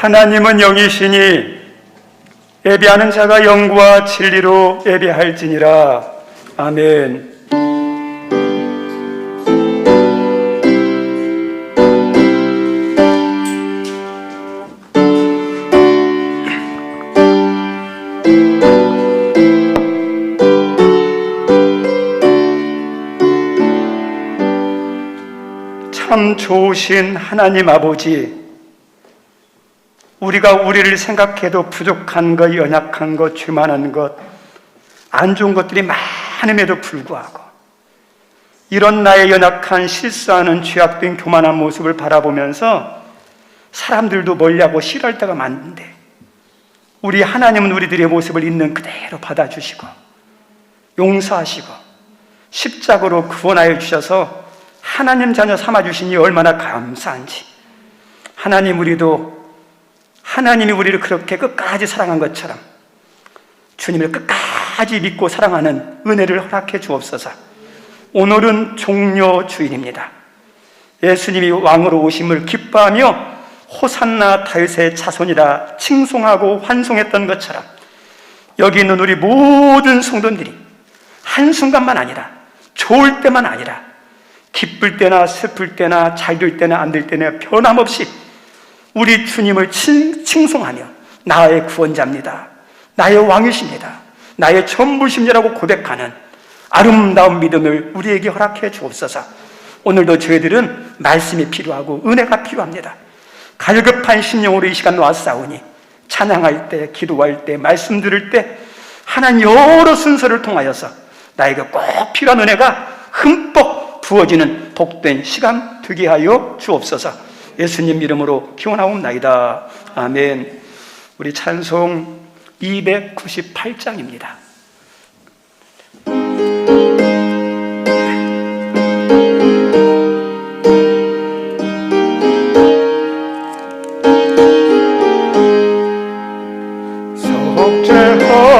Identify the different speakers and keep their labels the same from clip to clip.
Speaker 1: 하나님은 영이시니 예배하는 자가 영과 진리로 예배할지니라. 아멘. 참 좋으신 하나님 아버지, 우리가 우리를 생각해도 부족한 것, 연약한 것, 죄만한 것, 안 좋은 것들이 많음에도 불구하고 이런 나의 연약한 실수하는 죄악된 교만한 모습을 바라보면서 사람들도 멀리하고 싫어할 때가 많은데, 우리 하나님은 우리들의 모습을 있는 그대로 받아주시고 용서하시고 십자가로 구원하여 주셔서 하나님 자녀 삼아주시니 얼마나 감사한지. 하나님, 우리도 하나님이 우리를 그렇게 끝까지 사랑한 것처럼 주님을 끝까지 믿고 사랑하는 은혜를 허락해 주옵소서. 오늘은 종려 주일입니다. 예수님이 왕으로 오심을 기뻐하며 호산나 다윗의 자손이라 칭송하고 환송했던 것처럼 여기 있는 우리 모든 성도들이 한순간만 아니라, 좋을 때만 아니라, 기쁠 때나 슬플 때나 잘 될 때나 안 될 때나 변함없이 우리 주님을 칭송하며 나의 구원자입니다, 나의 왕이십니다, 나의 전부십니다라고 고백하는 아름다운 믿음을 우리에게 허락해 주옵소서. 오늘도 저희들은 말씀이 필요하고 은혜가 필요합니다. 갈급한 심령으로 이 시간 왔사오니 찬양할 때, 기도할 때, 말씀 들을 때 하나님 여러 순서를 통하여서 나에게 꼭 필요한 은혜가 흠뻑 부어지는 복된 시간 되게 하여 주옵소서. 예수님 이름으로 기원하옵나이다. 아멘. 우리 찬송 298장입니다.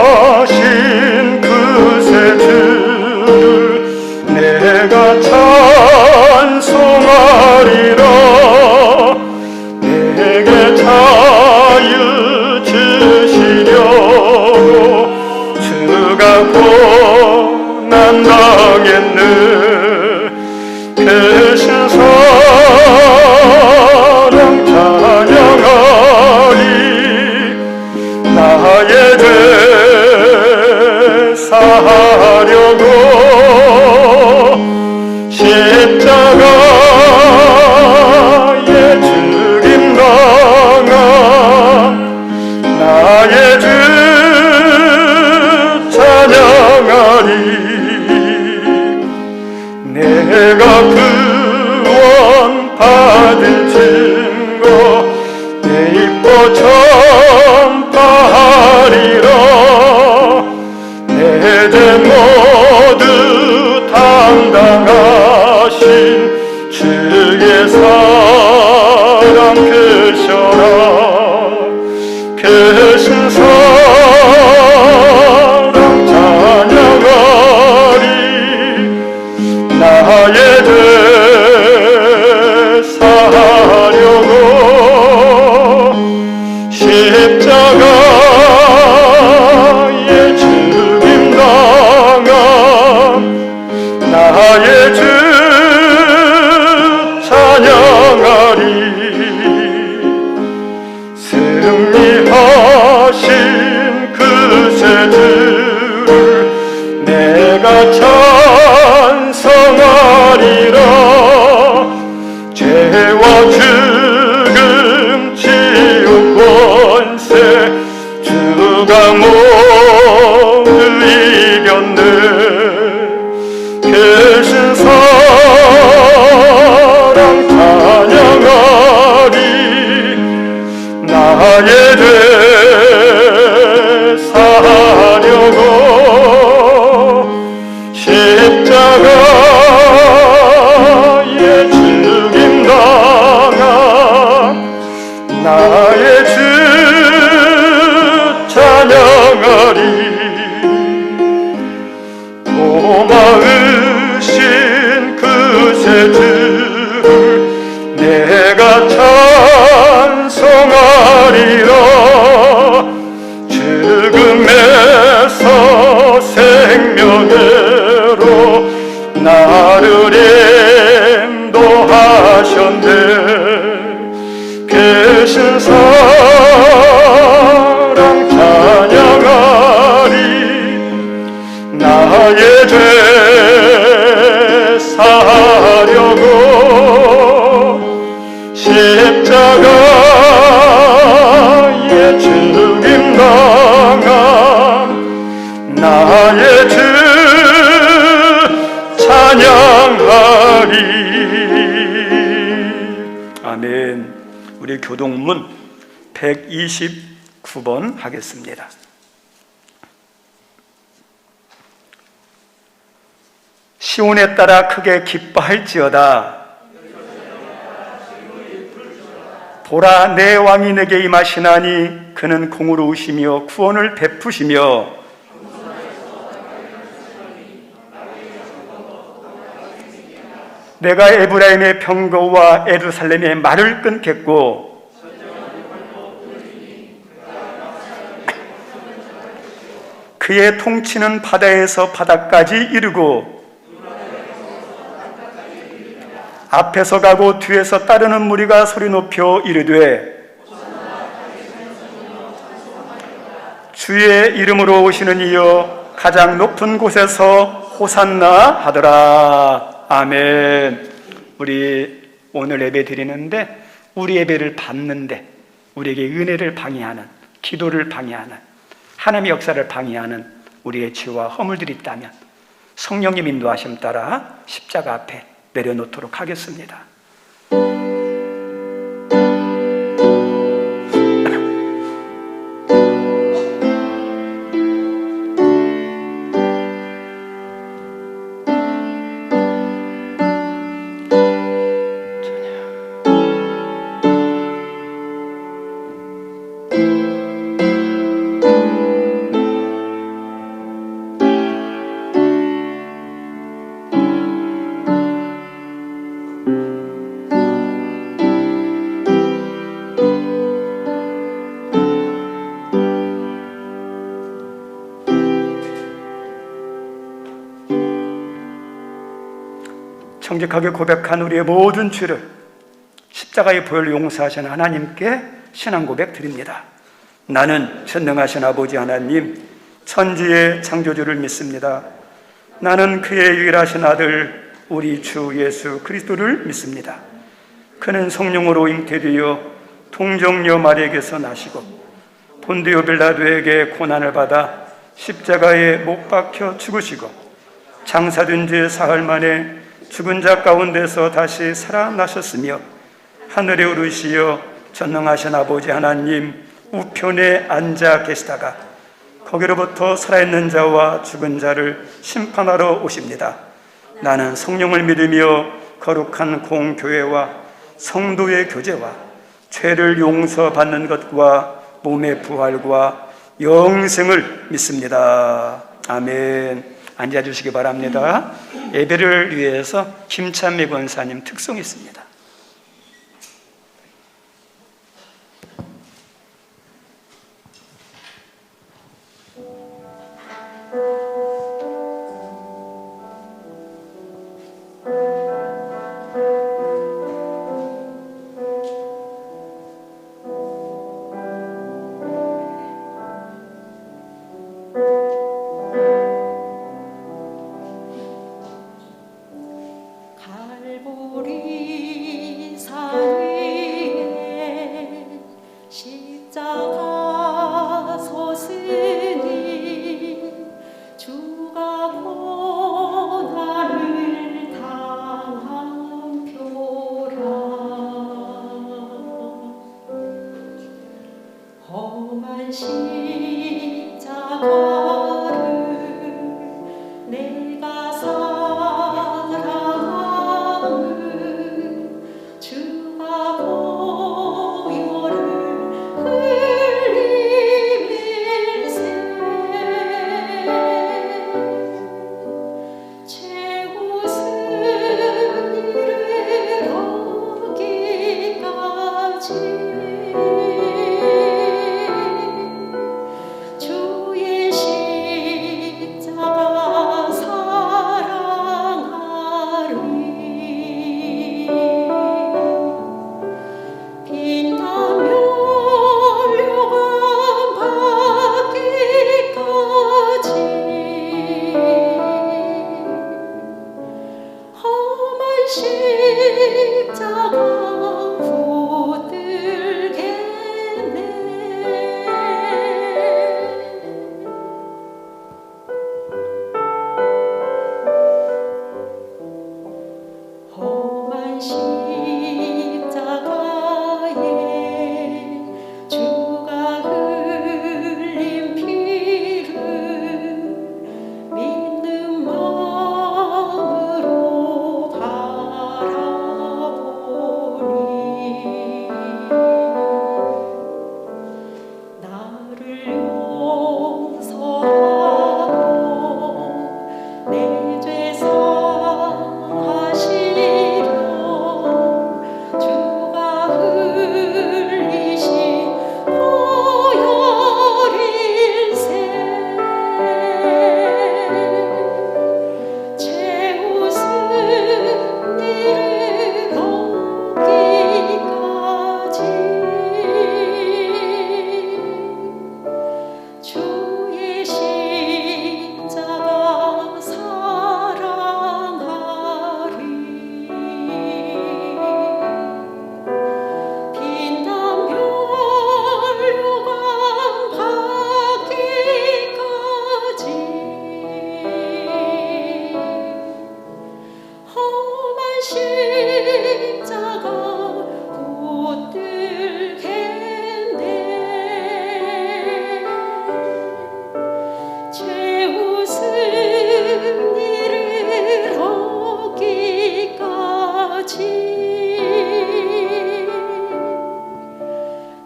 Speaker 2: 속죄하신 그새 주를 내가 찬송하리라. 내게 자유 주시려고 주가 고난 당했네. 크신 사랑 찬양하리. 나의 죄 사하려고 십자가에 죽임 당한 나의 주 찬양하리. 내가 구원 받은 증거 내 입고 전파하리라. 내 죄 모두 담당하신 주의 사랑 크셔라. 크신 사랑 찬양하리. 나의 죄 사하려고 십자가에 죽임 당한 나의 주 찬양하리. 승리하신 그새 주를 내가 찬송하리라. 죄와 죽음 지옥 권세 주가 모두 이겼네. 크신 사랑 찬양하리. 나의 죄 사하려고 십자가에 죽임 당한 나의 주 찬양하리. 고마우신 그새 주를 내가 찬송하리라. 죽음에서 생명으로 나를 인도하셨네. 계신 사랑 찬양하리. 나의 죄 사하려고 십자가에 죽임당한 나의 주 찬양하리.
Speaker 1: 아멘. 우리 교동문 129번 하겠습니다. 시온에 따라 크게 기뻐할지어다. 보라, 내 왕이 내게 임하시나니 그는 공으로 오시며 구원을 베푸시며 내가 에브라임의 병거와 예루살렘의 말을 끊겠고 그의 통치는 바다에서 바다까지 이르고 앞에서 가고 뒤에서 따르는 무리가 소리 높여 이르되 주의 이름으로 오시는 이여 가장 높은 곳에서 호산나 하더라. 아멘. 우리 오늘 예배 드리는데 우리 예배를 받는데 우리에게 은혜를 방해하는, 기도를 방해하는, 하나님의 역사를 방해하는 우리의 죄와 허물들이 있다면 성령님 인도하심 따라 십자가 앞에 내려놓도록 하겠습니다. 정직하게 고백한 우리의 모든 죄를 십자가의 보혈로 용서하신 하나님께 신앙 고백 드립니다. 나는 전능하신 아버지 하나님, 천지의 창조주를 믿습니다. 나는 그의 유일하신 아들 우리 주 예수 그리스도를 믿습니다. 그는 성령으로 잉태되어 동정녀 마리에게서 나시고 본디오 빌라도에게 고난을 받아 십자가에 못 박혀 죽으시고 장사된 지 사흘 만에 죽은 자 가운데서 다시 살아나셨으며 하늘에 오르시어 전능하신 아버지 하나님 우편에 앉아 계시다가 거기로부터 살아있는 자와 죽은 자를 심판하러 오십니다. 나는 성령을 믿으며 거룩한 공교회와 성도의 교제와 죄를 용서받는 것과 몸의 부활과 영생을 믿습니다. 아멘. 앉아주시기 바랍니다. 예배를 위해서 김찬미 권사님 특송이 있습니다.
Speaker 3: 갈보리 산 위에 십자가 섰으니 주가 고난을 당한 표라. 험한 십자가를 내가 주가 보혈을 흘리밀세 최후 승리를 얻기까지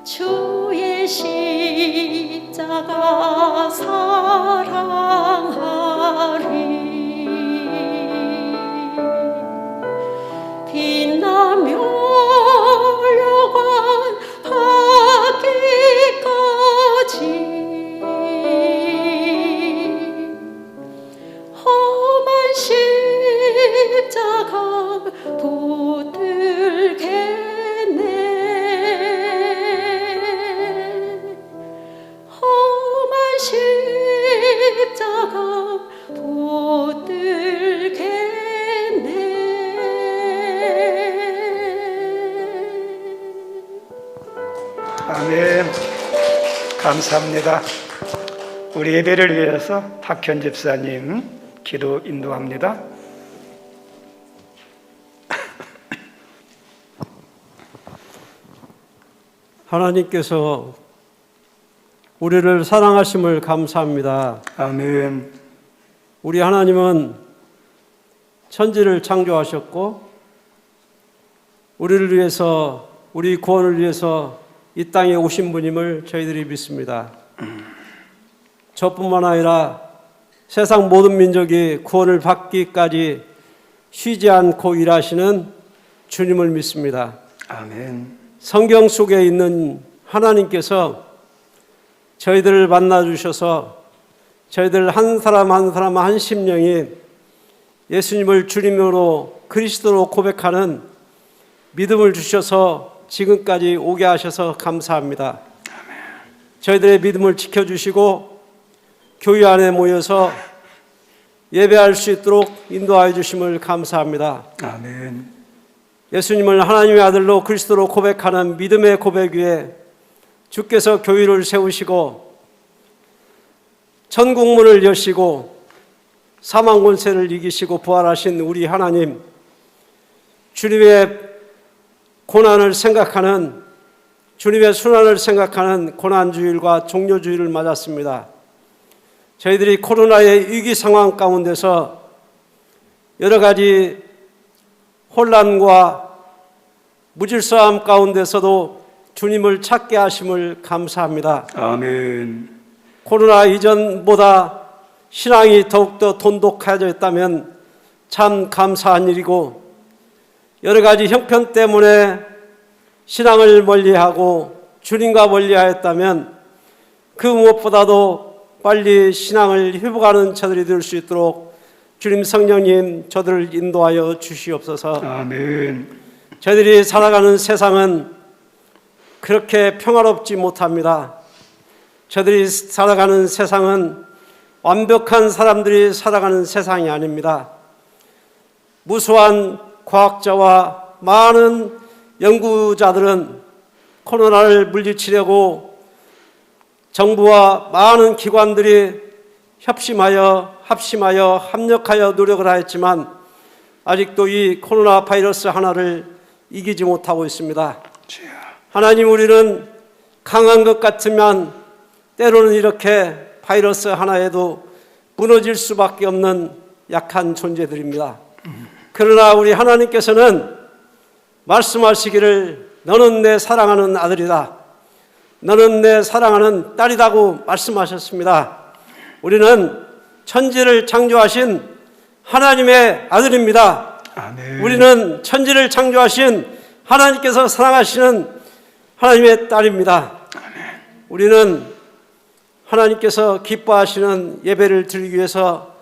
Speaker 3: 주의 십자가 사랑하리. 빛나며 올려간 하기까지 험한 십자가 붙들겠네. 험한 십자가 붙들겠네.
Speaker 1: 아멘. 감사합니다. 우리 예배를 위해서 박현 집사님 기도 인도합니다.
Speaker 4: 하나님께서 우리를 사랑하심을 감사합니다.
Speaker 1: 아멘.
Speaker 4: 우리 하나님은 천지를 창조하셨고 우리를 위해서, 우리 구원을 위해서 이 땅에 오신 분임을 저희들이 믿습니다. 저뿐만 아니라 세상 모든 민족이 구원을 받기까지 쉬지 않고 일하시는 주님을 믿습니다.
Speaker 1: 아멘.
Speaker 4: 성경 속에 있는 하나님께서 저희들을 만나주셔서 저희들 한 사람 한 사람 한 심령이 예수님을 주님으로 그리스도로 고백하는 믿음을 주셔서 지금까지 오게 하셔서 감사합니다. 저희들의 믿음을 지켜주시고 교회 안에 모여서 예배할 수 있도록 인도하여 주심을 감사합니다.
Speaker 1: 아멘.
Speaker 4: 예수님을 하나님의 아들로 그리스도로 고백하는 믿음의 고백 위에 주께서 교회를 세우시고 천국문을 여시고 사망 권세를 이기시고 부활하신 우리 하나님, 주님의 고난을 생각하는, 주님의 순환을 생각하는 고난주일과 종료주일을 맞았습니다. 저희들이 코로나의 위기 상황 가운데서 여러 가지 혼란과 무질서함 가운데서도 주님을 찾게 하심을 감사합니다.
Speaker 1: 아멘.
Speaker 4: 코로나 이전보다 신앙이 더욱더 돈독해졌다면 참 감사한 일이고, 여러 가지 형편 때문에 신앙을 멀리하고 주님과 멀리하였다면 그 무엇보다도 빨리 신앙을 회복하는 저들이 될 수 있도록 주님 성령님 저들을 인도하여 주시옵소서.
Speaker 1: 아멘.
Speaker 4: 저희들이 살아가는 세상은 그렇게 평화롭지 못합니다. 저들이 살아가는 세상은 완벽한 사람들이 살아가는 세상이 아닙니다. 무수한 과학자와 많은 연구자들은 코로나를 물리치려고 정부와 많은 기관들이 합심하여 합력하여 노력을 하였지만 아직도 이 코로나 바이러스 하나를 이기지 못하고 있습니다. 하나님, 우리는 강한 것 같으면 때로는 이렇게 바이러스 하나에도 무너질 수밖에 없는 약한 존재들입니다. 그러나 우리 하나님께서는 말씀하시기를 너는 내 사랑하는 아들이다, 너는 내 사랑하는 딸이라고 말씀하셨습니다. 우리는 천지를 창조하신 하나님의 아들입니다.
Speaker 1: 아멘.
Speaker 4: 우리는 천지를 창조하신 하나님께서 사랑하시는 하나님의 딸입니다. 우리는 하나님께서 기뻐하시는 예배를 드리기 위해서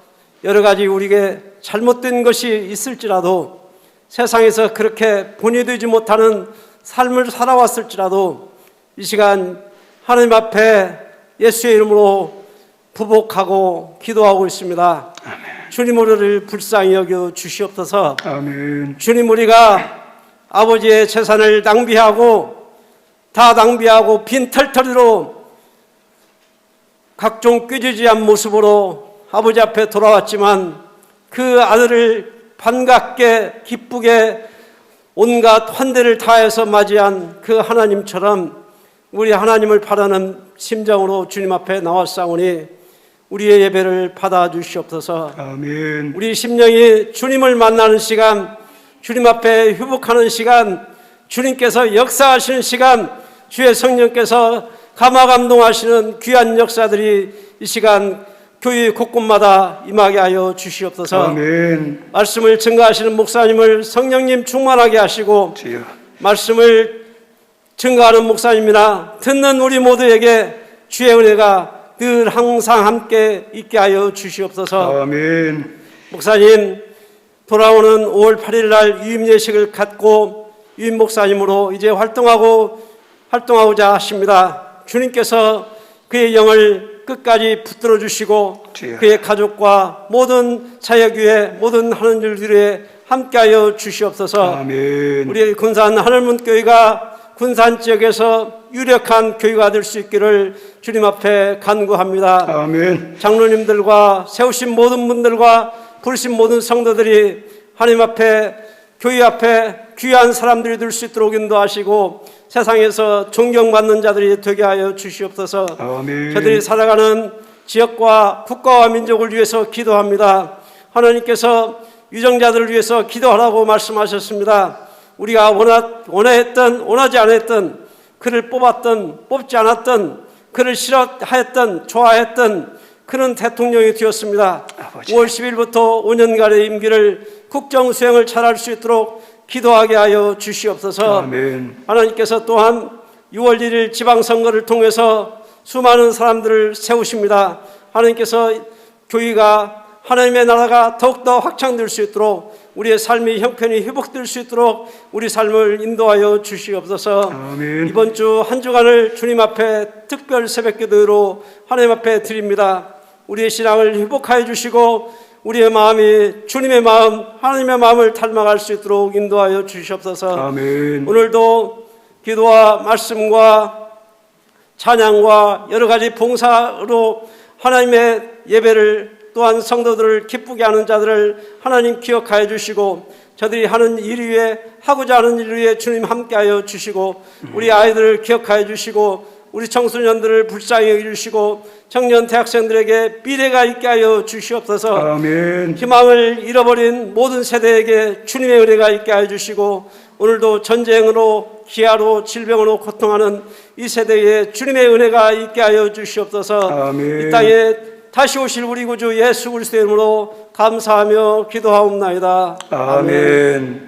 Speaker 4: 여러 가지 우리에게 잘못된 것이 있을지라도, 세상에서 그렇게 본의되지 못하는 삶을 살아왔을지라도 이 시간 하나님 앞에 예수의 이름으로 부복하고 기도하고 있습니다.
Speaker 1: 아멘.
Speaker 4: 주님, 우리를 불쌍히 여겨 주시옵소서.
Speaker 1: 아멘.
Speaker 4: 주님, 우리가 아버지의 재산을 다 낭비하고 빈털터리로 각종 꾀지지한 모습으로 아버지 앞에 돌아왔지만 그 아들을 반갑게 기쁘게 온갖 환대를 다해서 맞이한 그 하나님처럼 우리 하나님을 바라는 심정으로 주님 앞에 나왔사오니 우리의 예배를 받아주시옵소서.
Speaker 1: 아멘.
Speaker 4: 우리 심령이 주님을 만나는 시간, 주님 앞에 회복하는 시간, 주님께서 역사하시는 시간, 주의 성령께서 감화 감동하시는 귀한 역사들이 이 시간 교회 곳곳마다 임하게 하여 주시옵소서.
Speaker 1: 아멘.
Speaker 4: 말씀을 증거하시는 목사님을 성령님 충만하게 하시고
Speaker 1: 주여.
Speaker 4: 말씀을 증거하는 목사님이나 듣는 우리 모두에게 주의 은혜가 늘 항상 함께 있게 하여 주시옵소서.
Speaker 1: 아멘.
Speaker 4: 목사님 돌아오는 5월 8일 날 유임 예식을 갖고 유임 목사님으로 이제 활동하고자 하십니다. 주님께서 그의 영을 끝까지 붙들어 주시고
Speaker 1: 주여.
Speaker 4: 그의 가족과 모든 사역위에 모든 하는 일들에 함께하여 주시옵소서.
Speaker 1: 아멘.
Speaker 4: 우리 군산 하늘문교회가 군산 지역에서 유력한 교회가 될 수 있기를 주님 앞에 간구합니다.
Speaker 1: 아멘.
Speaker 4: 장로님들과 세우신 모든 분들과 부르신 모든 성도들이 하나님 앞에 교회 앞에 귀한 사람들이 될 수 있도록 인도하시고 세상에서 존경받는 자들이 되게 하여 주시옵소서.
Speaker 1: 아멘.
Speaker 4: 저들이 살아가는 지역과 국가와 민족을 위해서 기도합니다. 하나님께서 유정자들을 위해서 기도하라고 말씀하셨습니다. 우리가 원하였던 원하지 않았던 그를 뽑았던 뽑지 않았던 그를 싫어하였던 좋아했던 그는 대통령이 되었습니다.
Speaker 1: 아버지.
Speaker 4: 5월 10일부터 5년간의 임기를 국정 수행을 잘할 수 있도록 기도하게 하여 주시옵소서.
Speaker 1: 아멘.
Speaker 4: 하나님께서 또한 6월 1일 지방선거를 통해서 수많은 사람들을 세우십니다. 하나님께서 교회가 하나님의 나라가 더욱더 확장될 수 있도록 우리의 삶의 형편이 회복될 수 있도록 우리 삶을 인도하여 주시옵소서.
Speaker 1: 아멘.
Speaker 4: 이번 주 한 주간을 주님 앞에 특별 새벽기도로 하나님 앞에 드립니다. 우리의 신앙을 회복하여 주시고 우리의 마음이 주님의 마음 하나님의 마음을 닮아갈 수 있도록 인도하여 주시옵소서.
Speaker 1: 아멘.
Speaker 4: 오늘도 기도와 말씀과 찬양과 여러 가지 봉사로 하나님의 예배를 또한 성도들을 기쁘게 하는 자들을 하나님 기억하여 주시고 저들이 하는 일 위에 하고자 하는 일 위에 주님 함께하여 주시고 우리 아이들을 기억하여 주시고 우리 청소년들을 불쌍히 여기시고 청년 대학생들에게 미래가 있게 하여 주시옵소서.
Speaker 1: 아멘.
Speaker 4: 희망을 잃어버린 모든 세대에게 주님의 은혜가 있게 하여 주시고 오늘도 전쟁으로 기아로 질병으로 고통하는 이 세대에 주님의 은혜가 있게 하여 주시옵소서.
Speaker 1: 아멘.
Speaker 4: 이 땅에 다시 오실 우리 구주 예수 그리스도의 이름으로 감사하며 기도하옵나이다.
Speaker 1: 아멘.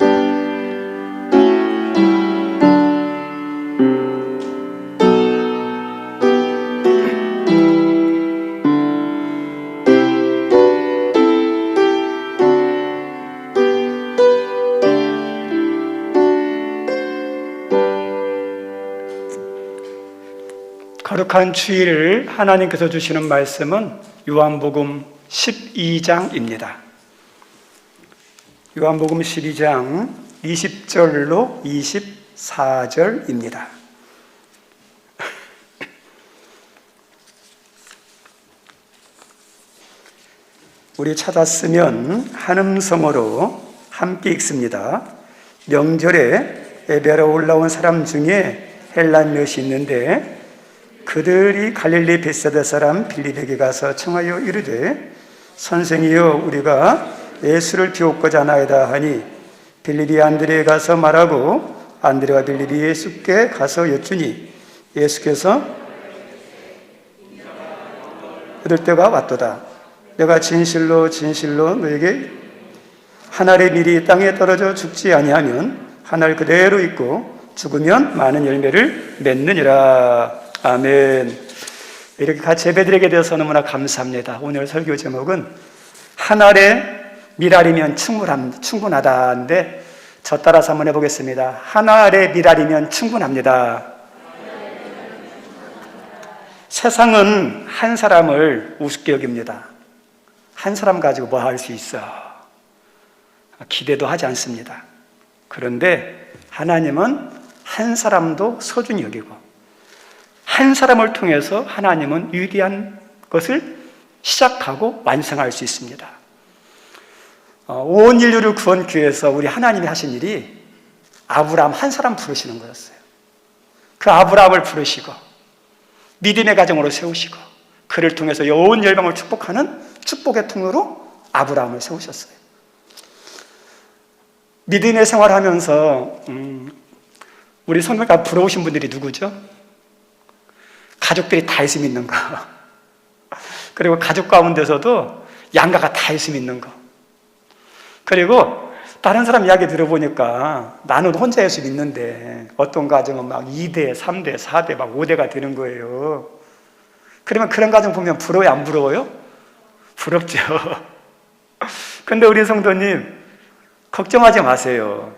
Speaker 1: 거룩한 주일을 하나님께서 주시는 말씀은 요한복음 12장입니다. 요한복음 12장 20절로 24절입니다. 우리 찾았으면 한음성어로 함께 읽습니다. 명절에 예배하러 올라온 사람 중에 헬란 몇이 있는데 그들이 갈릴리 벳사다 사람 빌립에게 가서 청하여 이르되 선생이여 우리가 예수를 비웃고자 하나이다 하니 빌립이 안드레에 가서 말하고 안드레와 빌립이 예수께 가서 여쭈니 예수께서 이럴 때가 왔도다. 내가 진실로 진실로 너에게 한 알의 밀이 땅에 떨어져 죽지 아니하면 한 알 그대로 있고 죽으면 많은 열매를 맺느니라. 아멘. 이렇게 같이 예배드리게 되어서 너무나 감사합니다. 오늘 설교 제목은 한 알의 밀알이면 충분하다인데 저 따라서 한번 해보겠습니다. 한 알의 밀알이면 충분합니다. 세상은 한 사람을 우습게 여깁니다. 한 사람 가지고 뭐 할 수 있어? 기대도 하지 않습니다. 그런데 하나님은 한 사람도 소중히 여기고 한 사람을 통해서 하나님은 위대한 것을 시작하고 완성할 수 있습니다. 온 인류를 구원하기 위해서 우리 하나님이 하신 일이 아브라함 한 사람 부르시는 거였어요. 그 아브라함을 부르시고 믿음의 가정으로 세우시고 그를 통해서 온 열방을 축복하는 축복의 통로로 아브라함을 세우셨어요. 믿음의 생활하면서 우리 성도가 부러우신 분들이 누구죠? 가족들이 다 예수 믿는 거. 그리고 가족 가운데서도 양가가 다 예수 믿는 거. 그리고 다른 사람 이야기 들어보니까 나는 혼자 예수 믿는데 어떤 가정은 막 2대, 3대, 4대, 막 5대가 되는 거예요. 그러면 그런 가정 보면 부러워요, 안 부러워요? 부럽죠. 근데 우리 성도님, 걱정하지 마세요.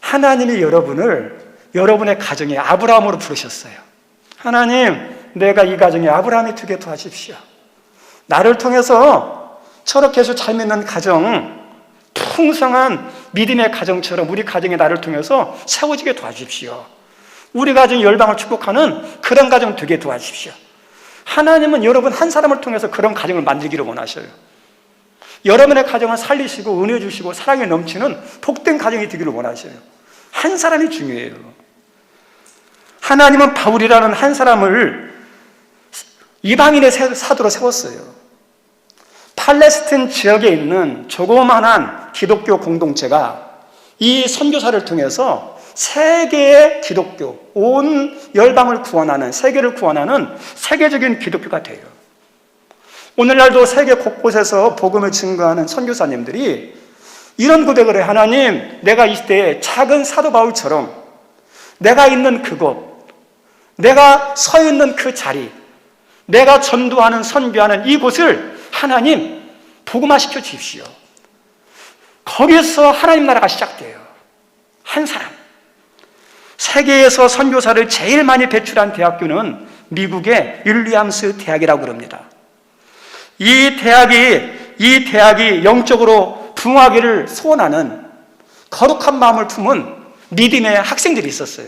Speaker 1: 하나님이 여러분을 여러분의 가정에 아브라함으로 부르셨어요. 하나님, 내가 이 가정에 아브라함이 되게 도와주십시오. 나를 통해서 저렇게 해서 잘 믿는 가정, 풍성한 믿음의 가정처럼 우리 가정에 나를 통해서 세워지게 도와주십시오. 우리 가정이 열방을 축복하는 그런 가정 되게 도와주십시오. 하나님은 여러분 한 사람을 통해서 그런 가정을 만들기를 원하셔요. 여러분의 가정을 살리시고 은혜 주시고 사랑에 넘치는 복된 가정이 되기를 원하셔요. 한 사람이 중요해요. 하나님은 바울이라는 한 사람을 이방인의 사도로 세웠어요. 팔레스틴 지역에 있는 조그만한 기독교 공동체가 이 선교사를 통해서 세계의 기독교, 온 열방을 구원하는, 세계를 구원하는 세계적인 기독교가 돼요. 오늘날도 세계 곳곳에서 복음을 증거하는 선교사님들이 이런 고백을 해요. 하나님, 내가 이 시대에 작은 사도 바울처럼 내가 있는 그곳, 내가 서 있는 그 자리, 내가 전도하는, 선교하는 이곳을 하나님 복음화시켜 주십시오. 거기서 하나님 나라가 시작돼요. 한 사람. 세계에서 선교사를 제일 많이 배출한 대학교는 미국의 윌리엄스 대학이라고 그럽니다. 이 대학이 영적으로 부흥하기를 소원하는 거룩한 마음을 품은 믿음의 학생들이 있었어요.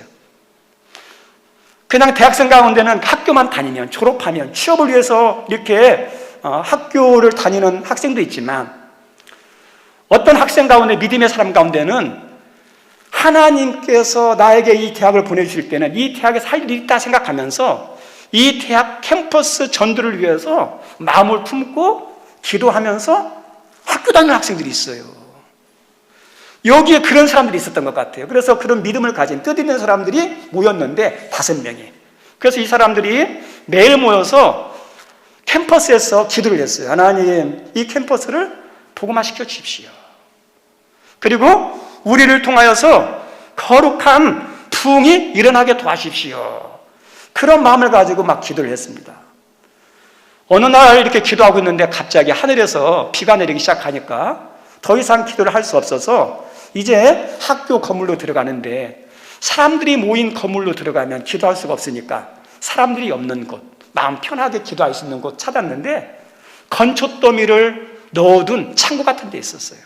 Speaker 1: 그냥 대학생 가운데는 학교만 다니면, 졸업하면, 취업을 위해서 이렇게 학교를 다니는 학생도 있지만, 어떤 학생 가운데, 믿음의 사람 가운데는 하나님께서 나에게 이 대학을 보내주실 때는 이 대학에 살 일이 있다 생각하면서 이 대학 캠퍼스 전도를 위해서 마음을 품고 기도하면서 학교 다니는 학생들이 있어요. 여기에 그런 사람들이 있었던 것 같아요. 그래서 그런 믿음을 가진 뜻 있는 사람들이 모였는데 5명이. 그래서 이 사람들이 매일 모여서 캠퍼스에서 기도를 했어요. 하나님, 이 캠퍼스를 복음화시켜 주십시오. 그리고 우리를 통하여서 거룩한 부흥이 일어나게 도와주십시오. 그런 마음을 가지고 막 기도를 했습니다. 어느 날 이렇게 기도하고 있는데 갑자기 하늘에서 비가 내리기 시작하니까 더 이상 기도를 할 수 없어서 이제 학교 건물로 들어가는데, 사람들이 모인 건물로 들어가면 기도할 수가 없으니까 사람들이 없는 곳, 마음 편하게 기도할 수 있는 곳 찾았는데 건초더미를 넣어둔 창고 같은 데 있었어요.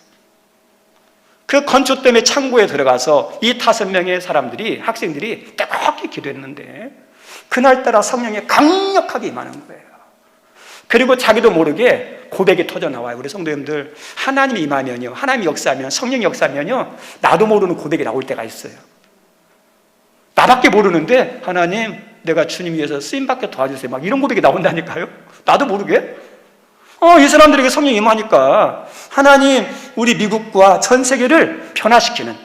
Speaker 1: 그 건초더미 창고에 들어가서 이 5명의 사람들이, 학생들이 뜨겁게 기도했는데 그날따라 성령이 강력하게 임하는 거예요. 그리고 자기도 모르게 고백이 터져 나와요. 우리 성도님들, 하나님이 임하면요, 하나님이 역사하면, 성령이 역사하면요, 나도 모르는 고백이 나올 때가 있어요. 나밖에 모르는데 하나님, 내가 주님 위해서 쓰임받게 도와주세요, 막 이런 고백이 나온다니까요. 나도 모르게. 이 사람들에게 성령이 임하니까 하나님, 우리 미국과 전 세계를 변화시키는,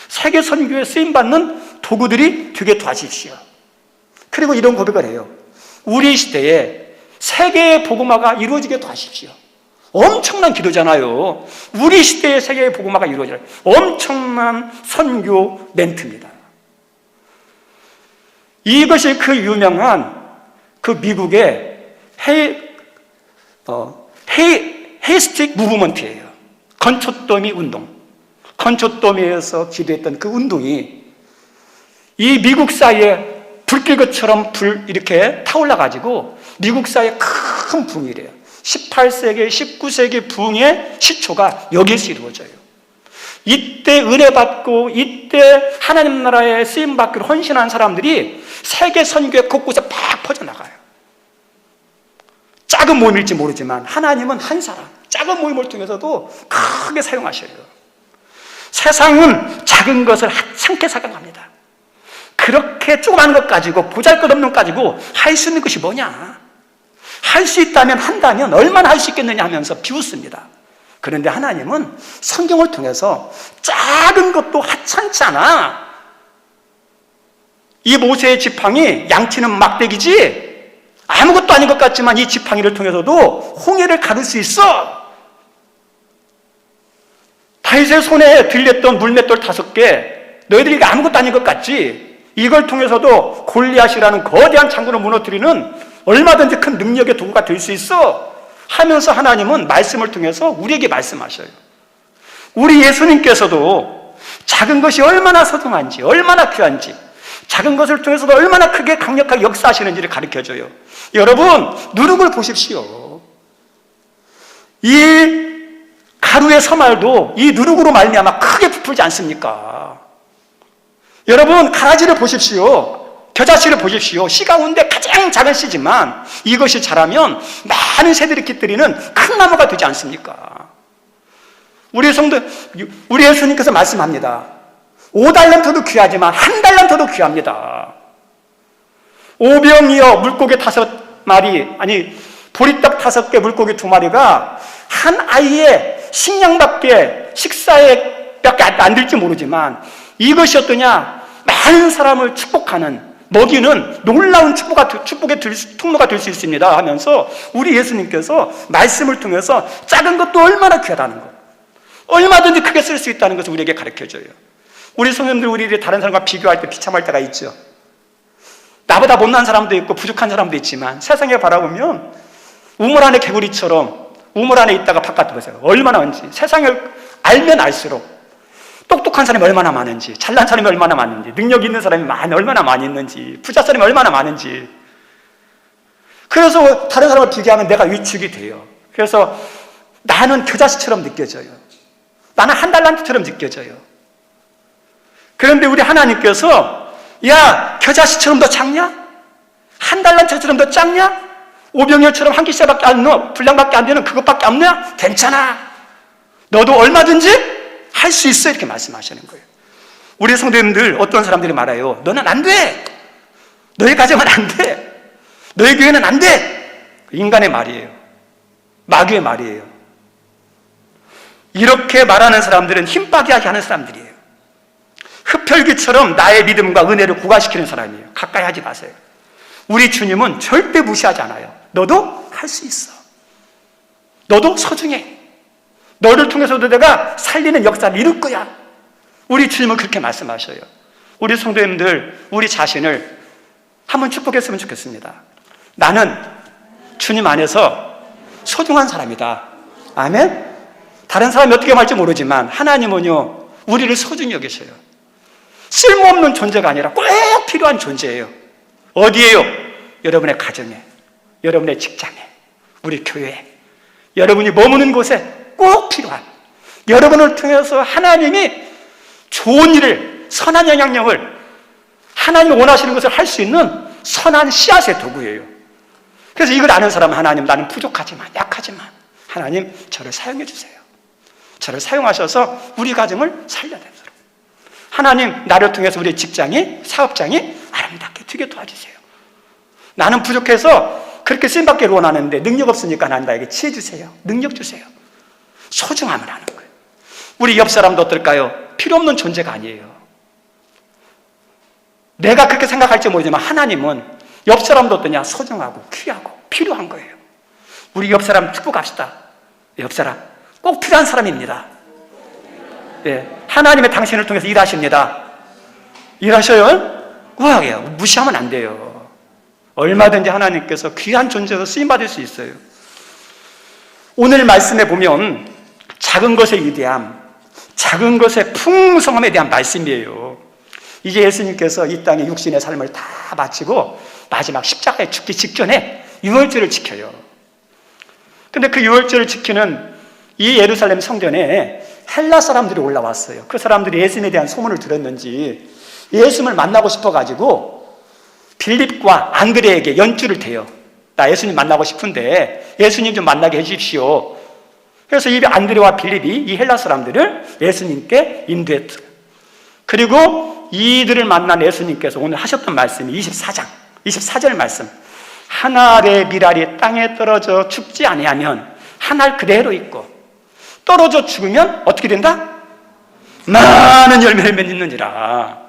Speaker 1: 세계 선교에 쓰임받는 도구들이 되게 도와주십시오. 그리고 이런 고백을 해요. 우리 시대에 세계의 복음화가 이루어지게 도와주십시오. 엄청난 기도잖아요. 우리 시대의 세계의 복음화가 이루어지는 엄청난 선교 멘트입니다. 이것이 그 유명한 그 미국의 헤이스틱 무브먼트예요. 건초더미 운동. 건초더미에서 기도했던 그 운동이 이 미국 사이에 불길것처럼 이렇게 타올라가지고 미국 사이에 큰 부흥이래요. 18세기, 19세기 부흥의 시초가 여기에서 이루어져요. 이때 은혜 받고 이때 하나님 나라에 쓰임 받기로 헌신한 사람들이 세계 선교의 곳곳에 팍 퍼져나가요. 작은 모임일지 모르지만 하나님은 한 사람, 작은 모임을 통해서도 크게 사용하셔요. 세상은 작은 것을 하찮게 생각합니다. 그렇게 조그마한 것 가지고, 보잘것없는 것 가지고 할 수 있는 것이 뭐냐? 할 수 있다면, 한다면 얼마나 할 수 있겠느냐 하면서 비웃습니다. 그런데 하나님은 성경을 통해서 작은 것도 하찮지 않아. 이 모세의 지팡이, 양치는 막대기지 아무것도 아닌 것 같지만 이 지팡이를 통해서도 홍해를 가를 수 있어. 다윗의 손에 들렸던 물맷돌 5개, 너희들이 이게 아무것도 아닌 것 같지? 이걸 통해서도 골리앗이라는 거대한 장군을 무너뜨리는 얼마든지 큰 능력의 도구가 될 수 있어 하면서 하나님은 말씀을 통해서 우리에게 말씀하셔요. 우리 예수님께서도 작은 것이 얼마나 소중한지, 얼마나 귀한지, 작은 것을 통해서도 얼마나 크게 강력하게 역사하시는지를 가르쳐줘요. 여러분, 누룩을 보십시오. 이 가루의 서말도 이 누룩으로 말미암아 크게 부풀지 않습니까? 여러분, 가라지를 보십시오. 겨자씨를 보십시오. 씨 가운데 가장 작은 씨지만 이것이 자라면 많은 새들이 깃들이는 큰 나무가 되지 않습니까? 우리 성도, 우리 예수님께서 말씀합니다. 5달란트도 귀하지만 1달란트도 귀합니다. 오병이어 물고기 5마리, 아니 보리떡 5개, 물고기 2마리가 한 아이의 식사에밖에 안 될지 모르지만 이것이 많은 사람을 축복하는, 먹이는 놀라운 축복의 통로가 될 수 있습니다 하면서 우리 예수님께서 말씀을 통해서 작은 것도 얼마나 귀하다는 것, 얼마든지 크게 쓸 수 있다는 것을 우리에게 가르쳐줘요. 우리 성도님들, 우리들이 다른 사람과 비교할 때 비참할 때가 있죠. 나보다 못난 사람도 있고 부족한 사람도 있지만 세상에 바라보면 우물 안에 개구리처럼 우물 안에 있다가 바깥에 보세요. 얼마나 많은지. 세상을 알면 알수록 똑똑한 사람이 얼마나 많은지, 잘난 사람이 얼마나 많은지, 능력 있는 사람이 얼마나 많이 있는지, 부자 사람이 얼마나 많은지. 그래서 다른 사람을 비교하면 내가 위축이 돼요. 그래서 나는 겨자씨처럼 느껴져요. 나는 1달란트처럼 느껴져요. 그런데 우리 하나님께서 야, 겨자씨처럼 더 작냐? 1달란트처럼 더 작냐? 오병이어처럼 한 기세밖에 안 넣어, 분량밖에 안 되는 그것밖에 없냐? 괜찮아. 너도 얼마든지 할 수 있어. 이렇게 말씀하시는 거예요. 우리 성도님들, 어떤 사람들이 말해요. 너는 안 돼. 너희 가정은 안 돼. 너희 교회는 안 돼. 인간의 말이에요. 마귀의 말이에요. 이렇게 말하는 사람들은 힘 빠지하게 하는 사람들이에요. 흡혈귀처럼 나의 믿음과 은혜를 고갈시키는 사람이에요. 가까이 하지 마세요. 우리 주님은 절대 무시하지 않아요. 너도 할 수 있어. 너도 소중해. 너를 통해서도 내가 살리는 역사를 이룰 거야. 우리 주님은 그렇게 말씀하셔요. 우리 성도님들, 우리 자신을 한번 축복했으면 좋겠습니다. 나는 주님 안에서 소중한 사람이다. 아멘? 다른 사람이 어떻게 말할지 모르지만 하나님은요, 우리를 소중히 여기셔요. 쓸모없는 존재가 아니라 꼭 필요한 존재예요. 어디에요? 여러분의 가정에, 여러분의 직장에, 우리 교회에, 여러분이 머무는 곳에 꼭 필요한, 여러분을 통해서 하나님이 좋은 일을, 선한 영향력을, 하나님이 원하시는 것을 할 수 있는 선한 씨앗의 도구예요. 그래서 이걸 아는 사람은 하나님, 나는 부족하지만, 약하지만 하나님 저를 사용해 주세요. 저를 사용하셔서 우리 가정을 살려내도록, 하나님 나를 통해서 우리 직장이, 사업장이 아름답게 되게 도와주세요. 나는 부족해서 그렇게 쓰임받기를 원하는데 능력 없으니까 하나님 나에게 지혜 주세요. 능력 주세요. 소중함을 하는 거예요. 우리 옆 사람도 어떨까요? 필요 없는 존재가 아니에요. 내가 그렇게 생각할지 모르지만 하나님은 옆 사람도 어떠냐? 소중하고 귀하고 필요한 거예요. 우리 옆 사람 축복합시다. 옆 사람 꼭 필요한 사람입니다. 네, 하나님의 당신을 통해서 일하십니다. 일하셔요? 우아해요. 무시하면 안 돼요. 얼마든지 하나님께서 귀한 존재로 쓰임받을 수 있어요. 오늘 말씀에 보면 작은 것의 위대함, 작은 것의 풍성함에 대한 말씀이에요. 이제 예수님께서 이 땅의 육신의 삶을 다 마치고 마지막 십자가에 죽기 직전에 유월절을 지켜요. 근데 그 유월절을 지키는 이 예루살렘 성전에 헬라 사람들이 올라왔어요. 그 사람들이 예수님에 대한 소문을 들었는지 예수님을 만나고 싶어가지고 빌립과 안드레에게 연주를 대요. 나 예수님 만나고 싶은데 예수님 좀 만나게 해주십시오. 그래서 이 안드레와 빌립이 이 헬라 사람들을 예수님께 인도했어요. 그리고 이들을 만난 예수님께서 오늘 하셨던 말씀이 24절 말씀. 한 알의 밀알이 땅에 떨어져 죽지 아니하면 한 알 그대로 있고 떨어져 죽으면 어떻게 된다? 많은 열매를 맺느니라.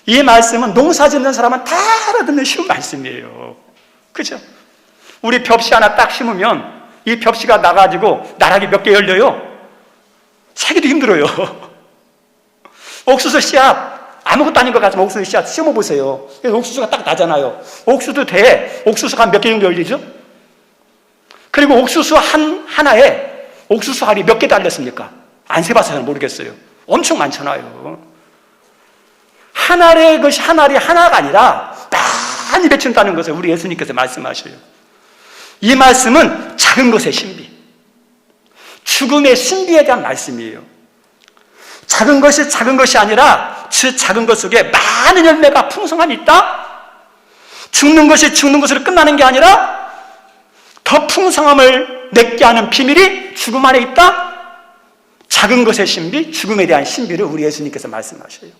Speaker 1: 이 말씀은 농사 짓는 사람은 다 알아듣는 쉬운 말씀이에요. 그죠? 우리 벽시 하나 딱 심으면 이 벽시가 나가지고 나락이 몇 개 열려요? 사기도 힘들어요. 옥수수 씨앗 아무것도 아닌 것 같지만 옥수수 씨앗 심어보세요. 옥수수가 딱 나잖아요. 옥수수 대에 옥수수가 몇 개 정도 열리죠? 그리고 옥수수 하나에 옥수수 알이 몇 개 달렸습니까? 안 세봐서 잘 모르겠어요. 엄청 많잖아요. 한 알의 것이 한 알이 하나가 아니라 많이 맺힌다는 것을 우리 예수님께서 말씀하셔요. 이 말씀은 작은 것의 신비, 죽음의 신비에 대한 말씀이에요. 작은 것이 아니라 그 작은 것 속에 많은 열매가 풍성함이 있다? 죽는 것이 죽는 것으로 끝나는 게 아니라 더 풍성함을 맺게 하는 비밀이 죽음 안에 있다? 작은 것의 신비, 죽음에 대한 신비를 우리 예수님께서 말씀하셔요.